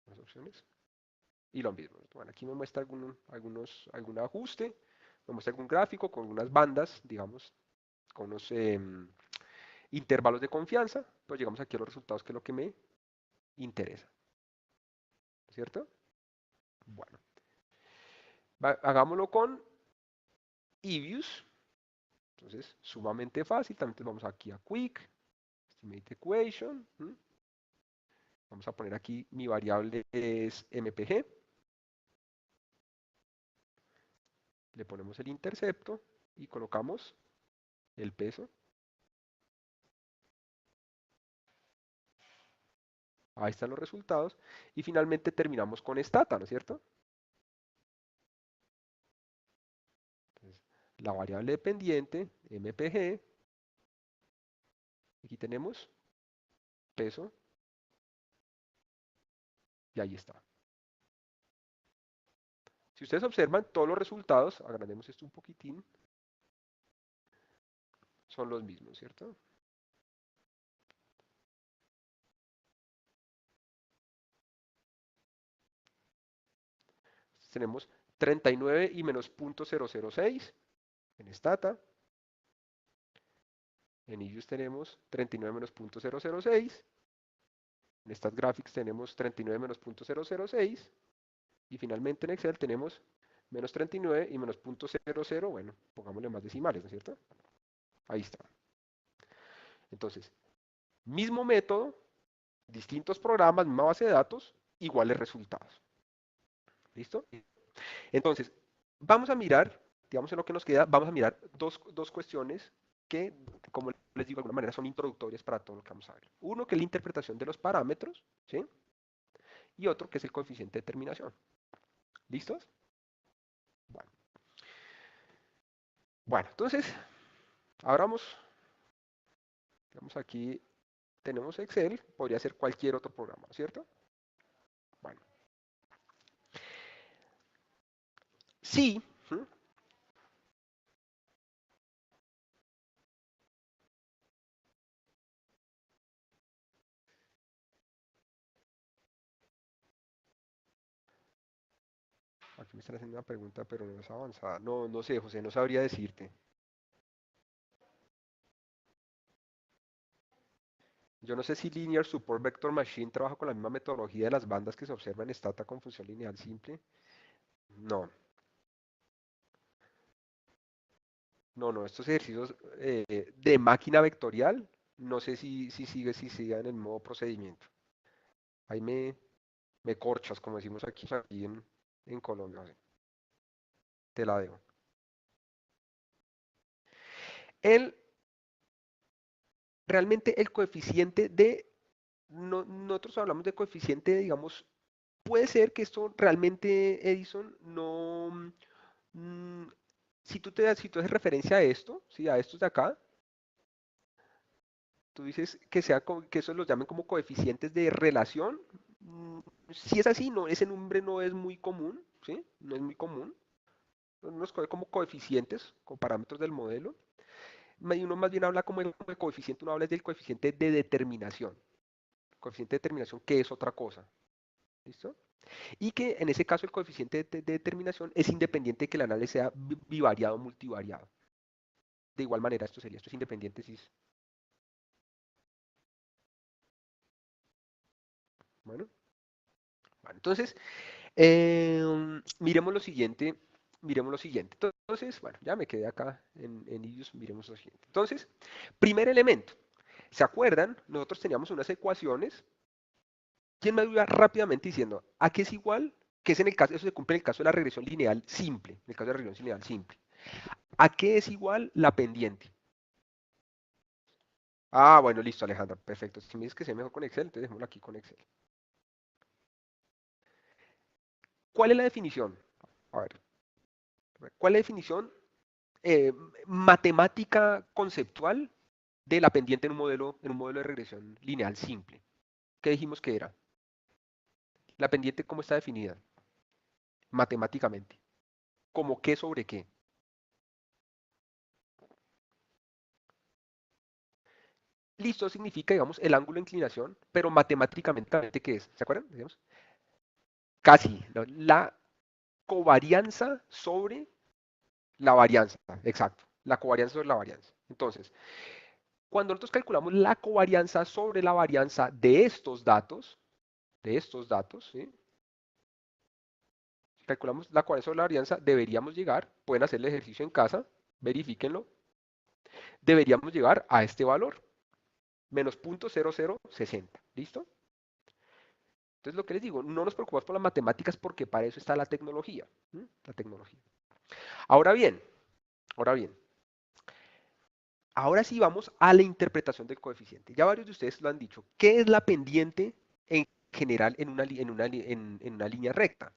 las opciones. Y lo mismo. Bueno, aquí me muestra algún ajuste, me muestra algún gráfico con unas bandas, digamos, con unos intervalos de confianza. Pues llegamos aquí a los resultados que es lo que me interesa. ¿Cierto? Bueno, hagámoslo con EViews. Entonces, sumamente fácil. También vamos aquí a Quick, Estimate Equation. Vamos a poner aquí, mi variable es MPG. Le ponemos el intercepto y colocamos el peso. Ahí están los resultados. Y finalmente terminamos con stata, ¿no es cierto? Entonces, la variable dependiente, MPG. Aquí tenemos peso. Y ahí está. Si ustedes observan, todos los resultados, agrandemos esto un poquitín, son los mismos, ¿cierto? Entonces, tenemos 39 y menos 0.006 en stata. En ellos tenemos 39 menos 0.006. En StatGraphics tenemos 39 menos 0.006. Y finalmente en Excel tenemos menos 39 y menos 0.00. Bueno, pongámosle más decimales, ¿no es cierto? Ahí está. Entonces, mismo método, distintos programas, misma base de datos, iguales resultados. ¿Listo? Entonces, vamos a mirar, digamos en lo que nos queda, vamos a mirar dos cuestiones que, como les digo de alguna manera, son introductorias para todo lo que vamos a ver. Uno, que es la interpretación de los parámetros, ¿sí? Y otro, que es el coeficiente de determinación. ¿Listos? Bueno, bueno entonces, abramos, digamos aquí, tenemos Excel, podría ser cualquier otro programa, ¿cierto? Bueno, sí, ¿sí? Aquí me están haciendo una pregunta, pero no es avanzada. No, no sé, José, no sabría decirte. Yo no sé si Linear Support Vector Machine trabaja con la misma metodología de las bandas que se observa en Stata con función lineal simple. No, no, estos ejercicios de máquina vectorial, no sé si siga en el modo procedimiento. Ahí me corchas, como decimos aquí en Colombia. José. Te la debo. El realmente el coeficiente nosotros hablamos de coeficiente, digamos, puede ser que esto realmente, Edison, no, mm, si tú haces referencia a esto, ¿sí? A estos de acá, tú dices que que eso los llamen como coeficientes de relación. Si es así, no, ese nombre no es muy común, ¿sí? No es muy común. Uno los coge como coeficientes, como parámetros del modelo. Y uno más bien habla como de coeficiente, uno habla del coeficiente de determinación. Coeficiente de determinación, que es otra cosa. ¿Listo? Y que en ese caso el coeficiente de determinación es independiente de que el análisis sea bivariado o multivariado. De igual manera, esto es independiente si es. Bueno, bueno, entonces, miremos lo siguiente. Miremos lo siguiente. Entonces, bueno, ya me quedé acá en ellos, miremos lo siguiente. Entonces, primer elemento. ¿Se acuerdan? Nosotros teníamos unas ecuaciones. ¿Quién me ayuda rápidamente diciendo a qué es igual? Que es en el caso, eso se cumple en el caso de la regresión lineal simple. En el caso de la regresión lineal simple. ¿A qué es igual la pendiente? Ah, bueno, listo, Alejandra. Perfecto. Si me dices que sea mejor con Excel, entonces dejémoslo aquí con Excel. ¿Cuál es la definición? A ver, ¿cuál es la definición eh, matemática conceptual de la pendiente en un modelo de regresión lineal simple? ¿Qué dijimos que era? La pendiente, ¿cómo está definida? Matemáticamente. ¿Cómo qué sobre qué? Listo significa, digamos, el ángulo de inclinación, pero matemáticamente, ¿qué es? ¿Se acuerdan? Digamos, casi, ¿no? La covarianza sobre la varianza, exacto. La covarianza sobre la varianza. Entonces, cuando nosotros calculamos la covarianza sobre la varianza de estos datos, ¿sí? Si calculamos la covarianza sobre la varianza, deberíamos llegar, pueden hacer el ejercicio en casa, verifíquenlo, deberíamos llegar a este valor, menos 0.0060, ¿listo? Entonces lo que les digo, no nos preocupamos por las matemáticas porque para eso está la tecnología, ¿sí? La tecnología. Ahora bien, ahora bien, ahora sí vamos a la interpretación del coeficiente. Ya varios de ustedes lo han dicho. ¿Qué es la pendiente en general en una línea recta?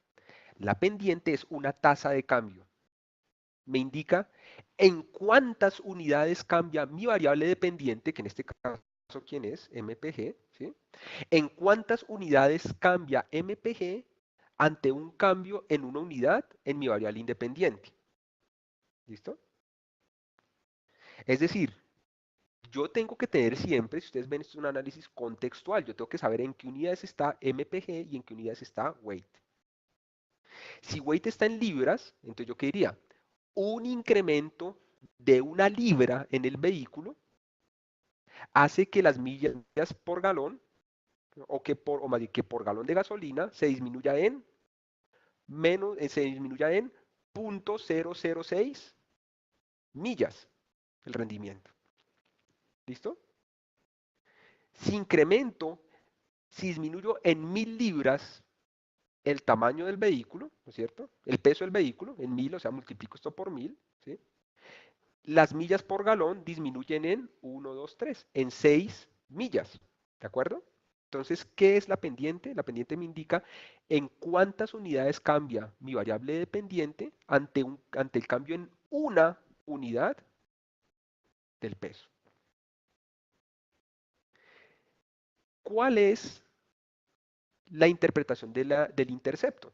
La pendiente es una tasa de cambio. Me indica en cuántas unidades cambia mi variable dependiente, que en este caso, ¿quién es? MPG, ¿sí? En cuántas unidades cambia MPG ante un cambio en una unidad en mi variable independiente. ¿Listo? Es decir, yo tengo que tener siempre, si ustedes ven, esto es un análisis contextual. Yo tengo que saber en qué unidades está MPG y en qué unidades está weight. Si weight está en libras, entonces yo qué diría, un incremento de una libra en el vehículo hace que las millas por galón, o más bien que por galón de gasolina, se disminuya en se disminuya en 0.006 millas el rendimiento. ¿Listo? Si incremento, si disminuyo en 1000 libras el tamaño del vehículo, ¿no es cierto? El peso del vehículo en 1000, o sea, multiplico esto por 1000, ¿sí? Las millas por galón disminuyen en 1, 2, 3, en 6 millas, ¿de acuerdo? Entonces, ¿qué es la pendiente? La pendiente me indica en cuántas unidades cambia mi variable dependiente ante el cambio en una unidad del peso. ¿Cuál es la interpretación del intercepto?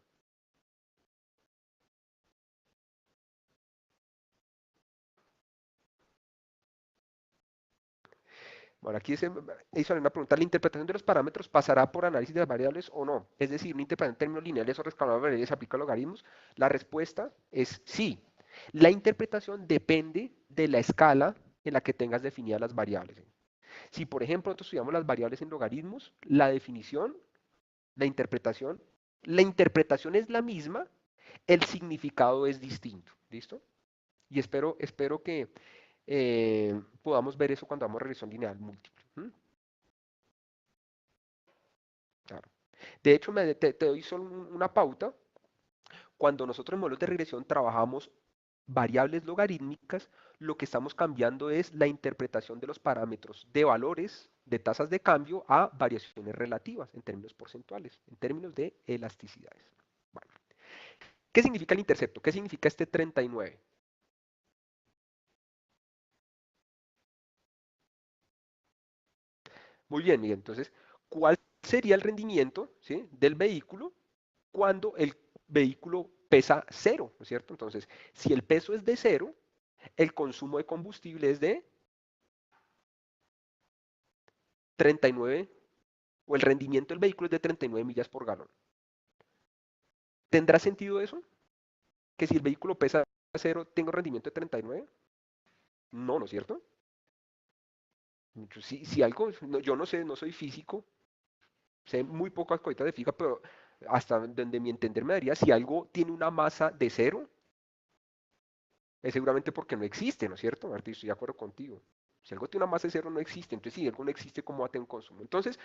Bueno, aquí hizo una pregunta. ¿La interpretación de los parámetros pasará por análisis de las variables o no? Es decir, ¿una interpretación en términos lineales o rescalables variables se aplica a logaritmos? La respuesta es sí. La interpretación depende de la escala en la que tengas definidas las variables. Si, por ejemplo, nosotros estudiamos las variables en logaritmos, la definición, la interpretación, la interpretación es la misma, el significado es distinto. ¿Listo? Y espero que podamos ver eso cuando hagamos regresión lineal múltiple. ¿Mm? Claro. De hecho, te doy solo una pauta. Cuando nosotros en modelos de regresión trabajamos variables logarítmicas, lo que estamos cambiando es la interpretación de los parámetros de valores de tasas de cambio a variaciones relativas en términos porcentuales, en términos de elasticidades. Bueno, ¿qué significa el intercepto? ¿Qué significa este 39? Muy bien, Miguel. Entonces, ¿cuál sería el rendimiento, ¿sí?, del vehículo cuando el vehículo pesa cero? ¿No es cierto? Entonces, si el peso es de cero, el consumo de combustible es de 39, o el rendimiento del vehículo es de 39 millas por galón. ¿Tendrá sentido eso? Que si el vehículo pesa cero, tengo rendimiento de 39. No, ¿no es cierto? Si algo, no, yo no sé, no soy físico, sé muy pocas cositas de física, pero hasta donde mi entender me daría, si algo tiene una masa de cero, es seguramente porque no existe, ¿no es cierto, Martín? Estoy de acuerdo contigo. Si algo tiene una masa de cero, no existe. Entonces, si algo no existe, ¿cómo va a tener un consumo? Entonces,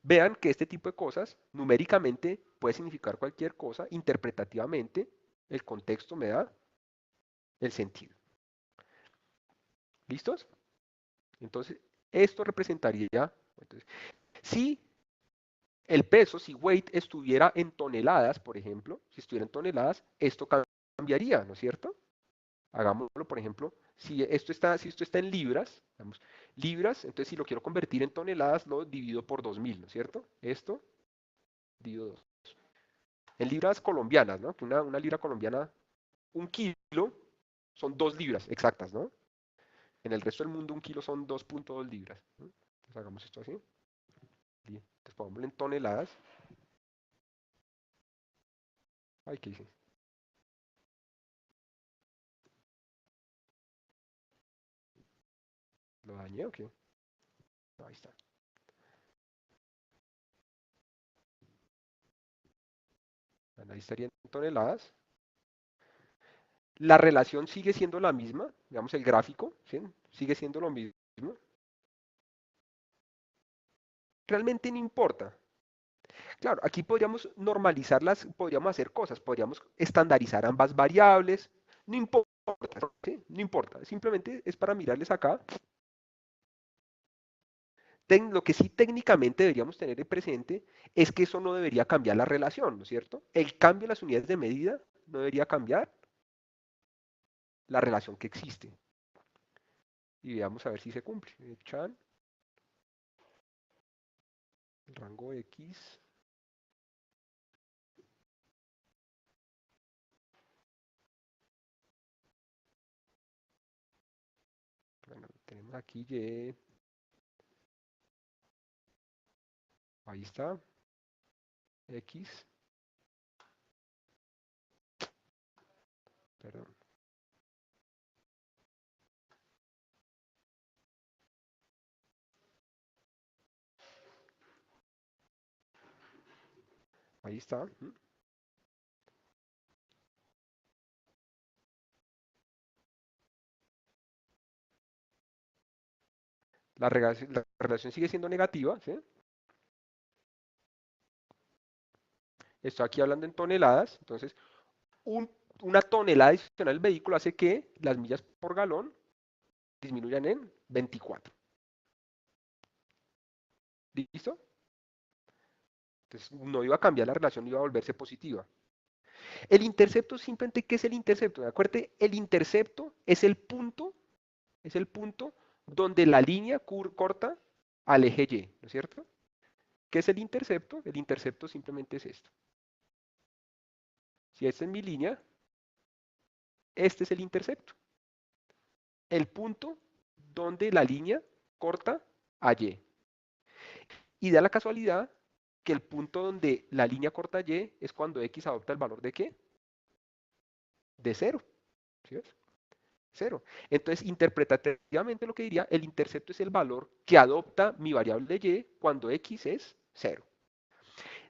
vean que este tipo de cosas, numéricamente, puede significar cualquier cosa. Interpretativamente, el contexto me da el sentido. ¿Listos? Entonces, esto representaría, entonces, si el peso, si weight estuviera en toneladas, por ejemplo, si estuviera en toneladas, esto cambiaría, ¿no es cierto? Hagámoslo, por ejemplo, si esto está en libras, digamos, libras, entonces si lo quiero convertir en toneladas, lo divido por 2000, ¿no es cierto? Esto divido 2. En libras colombianas, ¿no? Que una libra colombiana, un kilo, son 2 libras exactas, ¿no? En el resto del mundo, un kilo son 2.2 libras, ¿no? Entonces hagamos esto así. Bien. Entonces pongámoslo en toneladas. Ay, ¿qué hice? ¿Lo dañé o qué? No, ahí está. Bueno, ahí estaría en toneladas. La relación sigue siendo la misma, digamos el gráfico, ¿sí? Sigue siendo lo mismo. Realmente no importa. Claro, aquí podríamos normalizarlas, podríamos hacer cosas, podríamos estandarizar ambas variables, no importa, ¿sí? No importa, simplemente es para mirarles acá. Lo que sí técnicamente deberíamos tener en presente es que eso no debería cambiar la relación, ¿no es cierto? El cambio de las unidades de medida no debería cambiar la relación que existe. Y veamos a ver si se cumple. Chan, el rango X. Bueno, tenemos aquí Y. Ahí está. X. Perdón. Ahí está. La relación sigue siendo negativa, ¿sí? Estoy aquí hablando en toneladas. Entonces, una tonelada adicional del vehículo hace que las millas por galón disminuyan en 24. ¿Listo? Entonces, no iba a cambiar la relación, iba a volverse positiva. El intercepto, simplemente, ¿qué es el intercepto? Acuérdate, el intercepto es el punto donde la línea corta al eje Y, ¿no es cierto? ¿Qué es el intercepto? El intercepto simplemente es esto. Si esta es mi línea, este es el intercepto. El punto donde la línea corta a Y. Y da la casualidad que el punto donde la línea corta Y es cuando X adopta el valor de ¿qué? De cero. ¿Sí ves? Cero. Entonces, interpretativamente lo que diría, el intercepto es el valor que adopta mi variable Y cuando X es cero.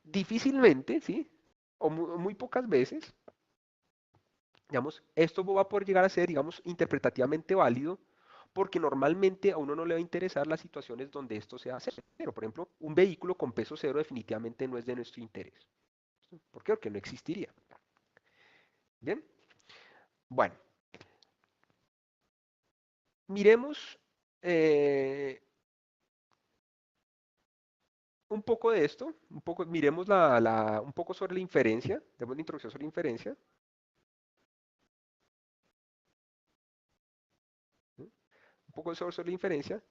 Difícilmente, ¿sí? O muy pocas veces, digamos, esto va a poder llegar a ser, digamos, interpretativamente válido, porque normalmente a uno no le va a interesar las situaciones donde esto sea cero. Por ejemplo, un vehículo con peso cero definitivamente no es de nuestro interés. ¿Por qué? Porque no existiría. Bien, bueno, Miremos un poco de esto, miremos un poco sobre la inferencia, demos la introducción sobre la inferencia, ¿sí? Un poco sobre la inferencia,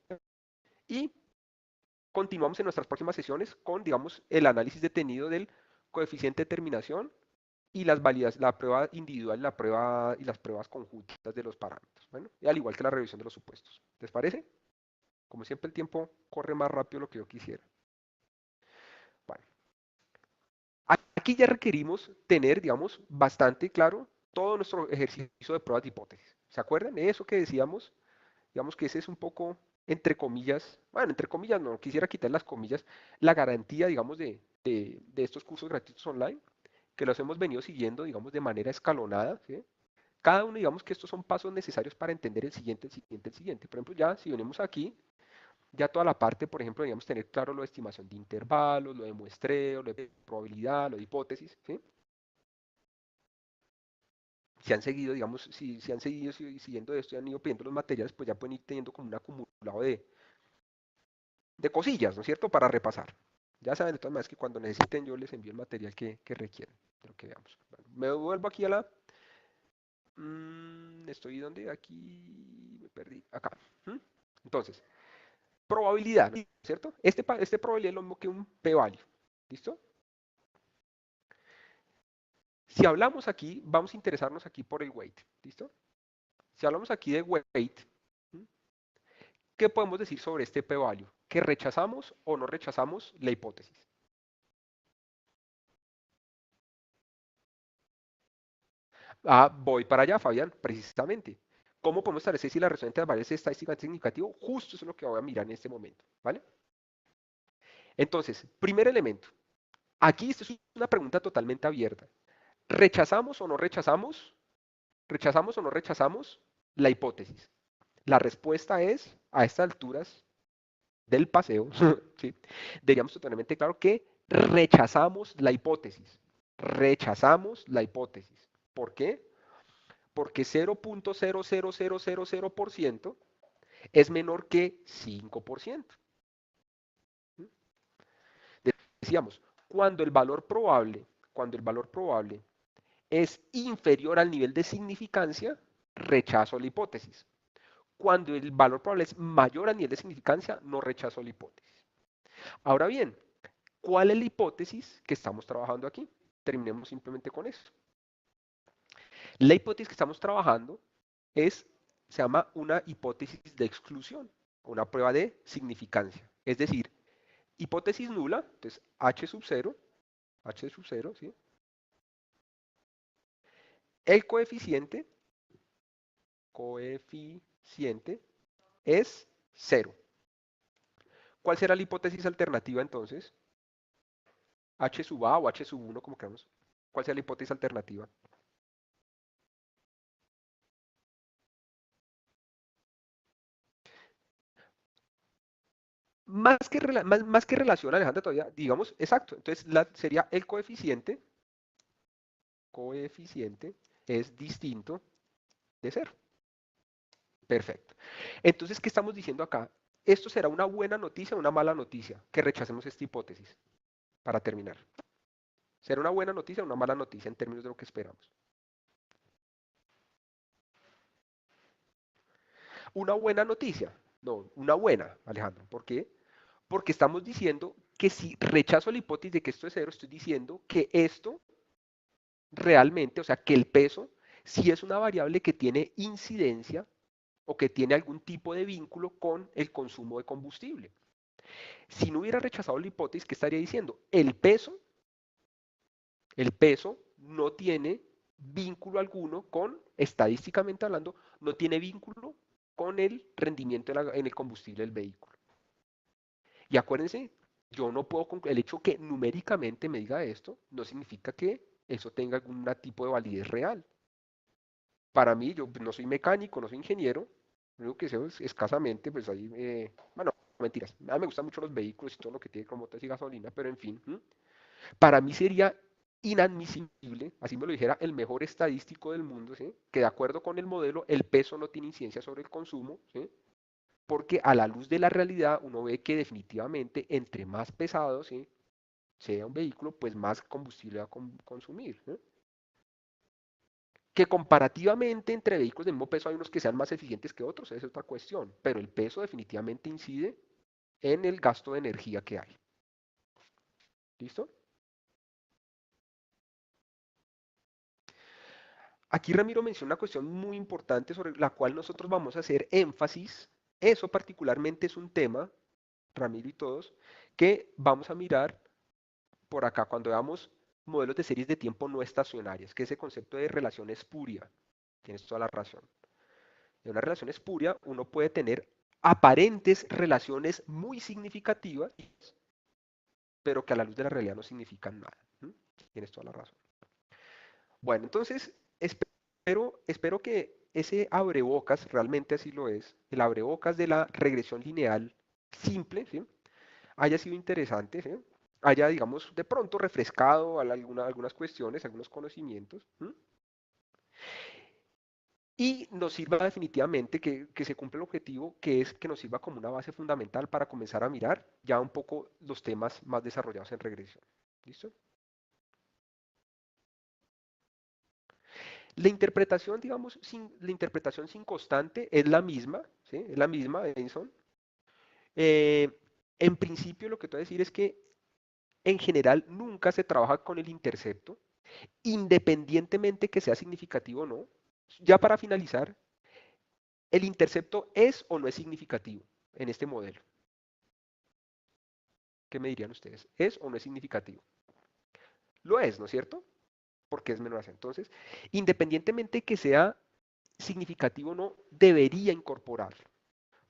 y continuamos en nuestras próximas sesiones con, digamos, el análisis detenido del coeficiente de terminación y la prueba individual y las pruebas conjuntas de los parámetros. Bueno, y al igual que la revisión de los supuestos. ¿Les parece? Como siempre, el tiempo corre más rápido de lo que yo quisiera. Bueno, aquí ya requerimos tener, digamos, bastante claro todo nuestro ejercicio de pruebas de hipótesis. ¿Se acuerdan de eso que decíamos? Digamos que ese es un poco, entre comillas, bueno, entre comillas no, quisiera quitar las comillas, la garantía, digamos, de estos cursos gratuitos online, que los hemos venido siguiendo, digamos, de manera escalonada, ¿sí? Cada uno, digamos que estos son pasos necesarios para entender el siguiente, el siguiente, el siguiente. Por ejemplo, ya si venimos aquí, ya toda la parte, por ejemplo, digamos, tener claro lo de estimación de intervalos, lo de muestreo, lo de probabilidad, lo de hipótesis, ¿sí? Si han seguido, digamos, si han seguido siguiendo esto y han ido pidiendo los materiales, pues ya pueden ir teniendo como un acumulado de cosillas, ¿no es cierto?, para repasar. Ya saben de todas maneras que cuando necesiten yo les envío el material que requieren, de lo que veamos. Bueno, me vuelvo aquí a la... estoy donde aquí me perdí, acá. ¿Mm? Entonces, probabilidad, ¿no? ¿Cierto? Este probabilidad es lo mismo que un p-value. ¿Listo? Si hablamos aquí, vamos a interesarnos aquí por el weight. ¿Listo? Si hablamos aquí de weight, ¿mm? ¿Qué podemos decir sobre este p-value? ¿Que rechazamos o no rechazamos la hipótesis? Ah, voy para allá, Fabián, precisamente. ¿Cómo podemos establecer si la resolución entre las variables es estadísticamente significativo? Justo eso es lo que voy a mirar en este momento, ¿vale? Entonces, primer elemento. Aquí esto es una pregunta totalmente abierta. ¿Rechazamos o no rechazamos? ¿Rechazamos o no rechazamos la hipótesis? La respuesta es, a estas alturas del paseo, ¿sí? Deberíamos totalmente claro que rechazamos la hipótesis. Rechazamos la hipótesis. ¿Por qué? Porque 0.00000% es menor que 5%. Decíamos, cuando el valor probable es inferior al nivel de significancia, rechazo la hipótesis. Cuando el valor probable es mayor al nivel de significancia, no rechazo la hipótesis. Ahora bien, ¿cuál es la hipótesis que estamos trabajando aquí? Terminemos simplemente con eso. La hipótesis que estamos trabajando se llama una hipótesis de exclusión, una prueba de significancia. Es decir, hipótesis nula, entonces H sub 0, ¿sí? El coeficiente es 0. ¿Cuál será la hipótesis alternativa entonces? H sub A o H sub 1, como queramos. ¿Cuál será la hipótesis alternativa? Más que relación, Alejandra, todavía, digamos, exacto. Entonces sería el coeficiente es distinto de 0. Perfecto. Entonces, ¿qué estamos diciendo acá? ¿Esto será una buena noticia o una mala noticia? Que rechacemos esta hipótesis, para terminar. ¿Será una buena noticia o una mala noticia en términos de lo que esperamos? Una buena noticia. No, una buena, Alejandro. ¿Por qué? Porque estamos diciendo que si rechazo la hipótesis de que esto es 0, estoy diciendo que esto realmente, o sea, que el peso sí es una variable que tiene incidencia o que tiene algún tipo de vínculo con el consumo de combustible. Si no hubiera rechazado la hipótesis, ¿qué estaría diciendo? El peso no tiene vínculo alguno con, estadísticamente hablando, no tiene vínculo con el rendimiento en el combustible del vehículo. Y acuérdense, yo no puedo, el hecho que numéricamente me diga esto, no significa que eso tenga algún tipo de validez real. Para mí, yo no soy mecánico, no soy ingeniero, lo único que sé es escasamente, pues ahí, bueno, mentiras, a mí me gustan mucho los vehículos y todo lo que tiene con motores y gasolina, pero en fin, para mí sería inadmisible, así me lo dijera el mejor estadístico del mundo, ¿sí? Que de acuerdo con el modelo, el peso no tiene incidencia sobre el consumo, ¿sí? Porque a la luz de la realidad uno ve que definitivamente entre más pesado, ¿sí? sea un vehículo, pues más combustible va a consumir, ¿sí? Que comparativamente entre vehículos de mismo peso hay unos que sean más eficientes que otros, esa es otra cuestión, pero el peso definitivamente incide en el gasto de energía que hay. ¿Listo? Aquí Ramiro menciona una cuestión muy importante sobre la cual nosotros vamos a hacer énfasis. Eso particularmente es un tema, Ramiro y todos, que vamos a mirar por acá cuando veamos modelos de series de tiempo no estacionarias, que ese concepto de relación espuria. Tienes toda la razón. En una relación espuria uno puede tener aparentes relaciones muy significativas, pero que a la luz de la realidad no significan nada. ¿Mm? Tienes toda la razón. Bueno, entonces espero que ese abrebocas, realmente así lo es, el abrebocas de la regresión lineal simple, ¿sí? haya sido interesante, ¿sí? Haya, digamos, de pronto refrescado algunas cuestiones, algunos conocimientos, ¿sí? Y nos sirva definitivamente que se cumpla el objetivo, que es que nos sirva como una base fundamental para comenzar a mirar ya un poco los temas más desarrollados en regresión. ¿Listo? La interpretación, digamos, la interpretación sin constante es la misma, ¿sí? Es la misma, Edison. Eh, en principio, lo que te voy a decir es que en general nunca se trabaja con el intercepto, independientemente que sea significativo o no. Ya para finalizar, ¿el intercepto es o no es significativo en este modelo? ¿Qué me dirían ustedes? ¿Es o no es significativo? Lo es, ¿no es cierto? Porque es menor a cero. Entonces, independientemente que sea significativo o no, debería incorporarlo.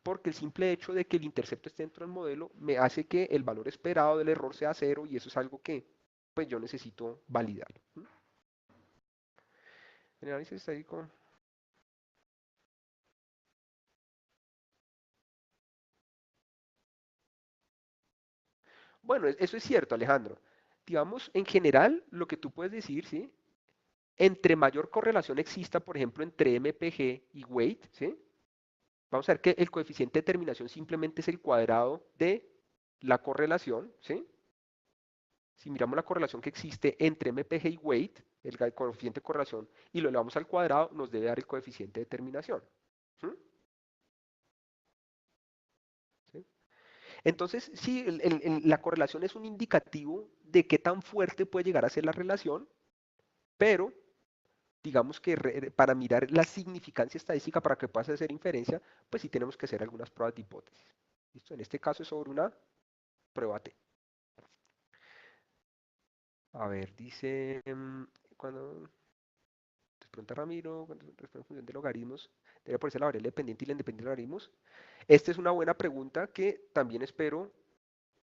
Porque el simple hecho de que el intercepto esté dentro del modelo me hace que el valor esperado del error sea cero y eso es algo que pues yo necesito validar. El análisis estadístico. Bueno, eso es cierto, Alejandro. Digamos, en general, lo que tú puedes decir, ¿sí? Entre mayor correlación exista, por ejemplo, entre MPG y weight, ¿sí? Vamos a ver que el coeficiente de terminación simplemente es el cuadrado de la correlación, ¿sí? Si miramos la correlación que existe entre MPG y weight, el coeficiente de correlación, y lo elevamos al cuadrado, nos debe dar el coeficiente de terminación. ¿Sí? ¿Sí? Entonces, sí, la correlación es un indicativo de qué tan fuerte puede llegar a ser la relación, pero digamos que para mirar la significancia estadística para que pueda hacer inferencia, pues sí tenemos que hacer algunas pruebas de hipótesis. ¿Listo? En este caso es sobre una prueba T. A ver, dice, cuando pregunta Ramiro, cuando responde en función de logaritmos, debe aparecer la variable dependiente y la independiente de logaritmos. Esta es una buena pregunta que también espero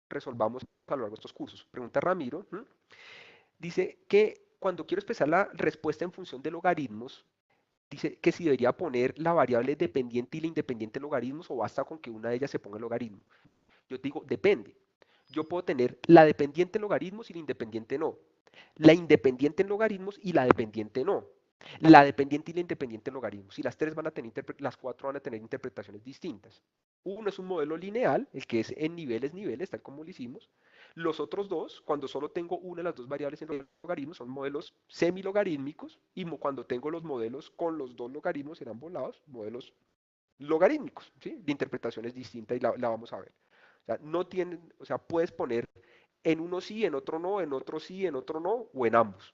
resolvamos a lo largo de estos cursos. Pregunta Ramiro, dice que cuando quiero expresar la respuesta en función de logaritmos, dice que si debería poner la variable dependiente y la independiente de logaritmos o basta con que una de ellas se ponga en logaritmo. Yo te digo, depende. Yo puedo tener la dependiente en logaritmos y la independiente no. La independiente en logaritmos y la dependiente no. La dependiente y la independiente en logaritmos. Y las tres van a tener, las cuatro van a tener interpretaciones distintas. Uno es un modelo lineal, el que es en niveles, tal como lo hicimos. Los otros dos, cuando solo tengo una de las dos variables en logaritmos, son modelos semilogarítmicos. Y cuando tengo los modelos con los dos logaritmos en ambos lados, modelos logarítmicos, ¿sí? De interpretaciones distintas y la vamos a ver. O sea, no tienen, o sea, puedes poner en uno sí, en otro no, en otro sí, en otro no, o en ambos.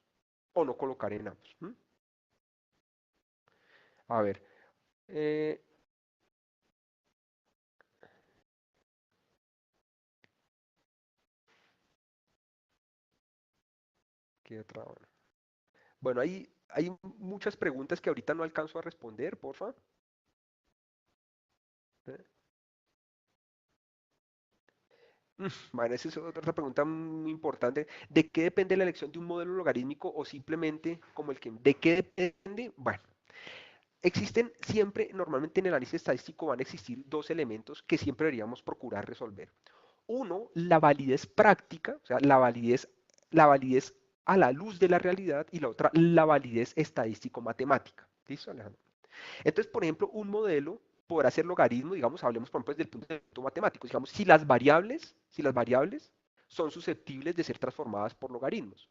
O no colocar en ambos. ¿Mm? A ver. eh, ¿Qué otra? Bueno, hay muchas preguntas que ahorita no alcanzo a responder, porfa. ¿Eh? Bueno, esa es otra pregunta muy importante. ¿De qué depende la elección de un modelo logarítmico o simplemente como el que... ¿De qué depende? Bueno, existen siempre, normalmente en el análisis estadístico van a existir dos elementos que siempre deberíamos procurar resolver. Uno, la validez práctica, o sea, la validez a la luz de la realidad y la otra, la validez estadístico-matemática. ¿Listo, Alejandro? Entonces, por ejemplo, un modelo podrá ser logaritmo, digamos, hablemos por ejemplo desde el punto de vista matemático, digamos, si las variables son susceptibles de ser transformadas por logaritmos.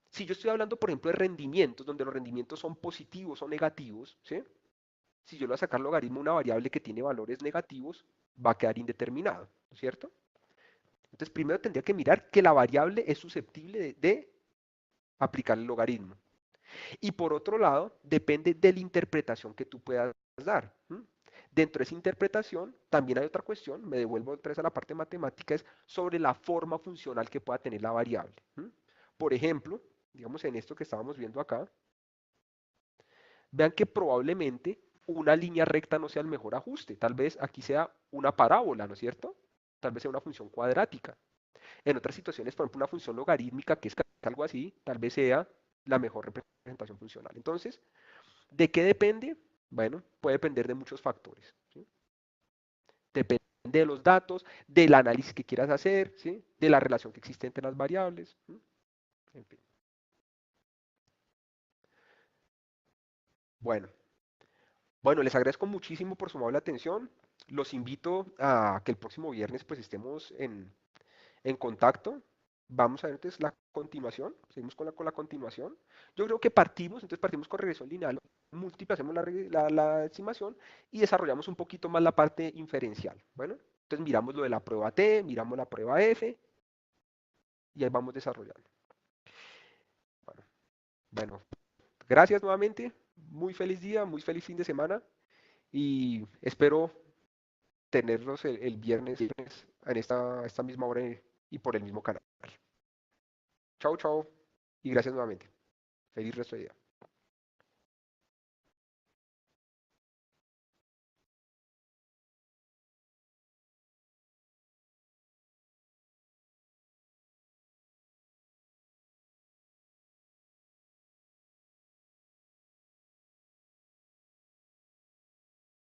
Si yo estoy hablando, por ejemplo, de rendimientos, donde los rendimientos son positivos o negativos, ¿sí? Si yo le voy a sacar logaritmo a una variable que tiene valores negativos, va a quedar indeterminado, ¿no es cierto? Entonces, primero tendría que mirar que la variable es susceptible de aplicar el logaritmo. Y por otro lado, depende de la interpretación que tú puedas dar. Dentro de esa interpretación, también hay otra cuestión, me devuelvo otra vez a la parte matemática, es sobre la forma funcional que pueda tener la variable. Por ejemplo, digamos en esto que estábamos viendo acá, vean que probablemente una línea recta no sea el mejor ajuste. Tal vez aquí sea una parábola, ¿no es cierto? Tal vez sea una función cuadrática. En otras situaciones, por ejemplo, una función logarítmica, que es algo así, tal vez sea la mejor representación funcional. Entonces, ¿de qué depende? Bueno, puede depender de muchos factores. ¿Sí? Depende de los datos, del análisis que quieras hacer, ¿sí? De la relación que existe entre las variables. ¿Sí? En fin. Bueno, bueno, les agradezco muchísimo por su amable atención. Los invito a que el próximo viernes pues estemos en contacto. Vamos a ver entonces la continuación. Seguimos con la continuación. Yo creo que partimos con regresión lineal múltiple, hacemos la estimación y desarrollamos un poquito más la parte inferencial. Bueno, entonces miramos lo de la prueba T, miramos la prueba F y ahí vamos desarrollando. Bueno, bueno, gracias nuevamente. Muy feliz día, muy feliz fin de semana y espero tenerlos el viernes en esta misma hora y por el mismo canal. Chao, chao y gracias nuevamente. Feliz resto de día.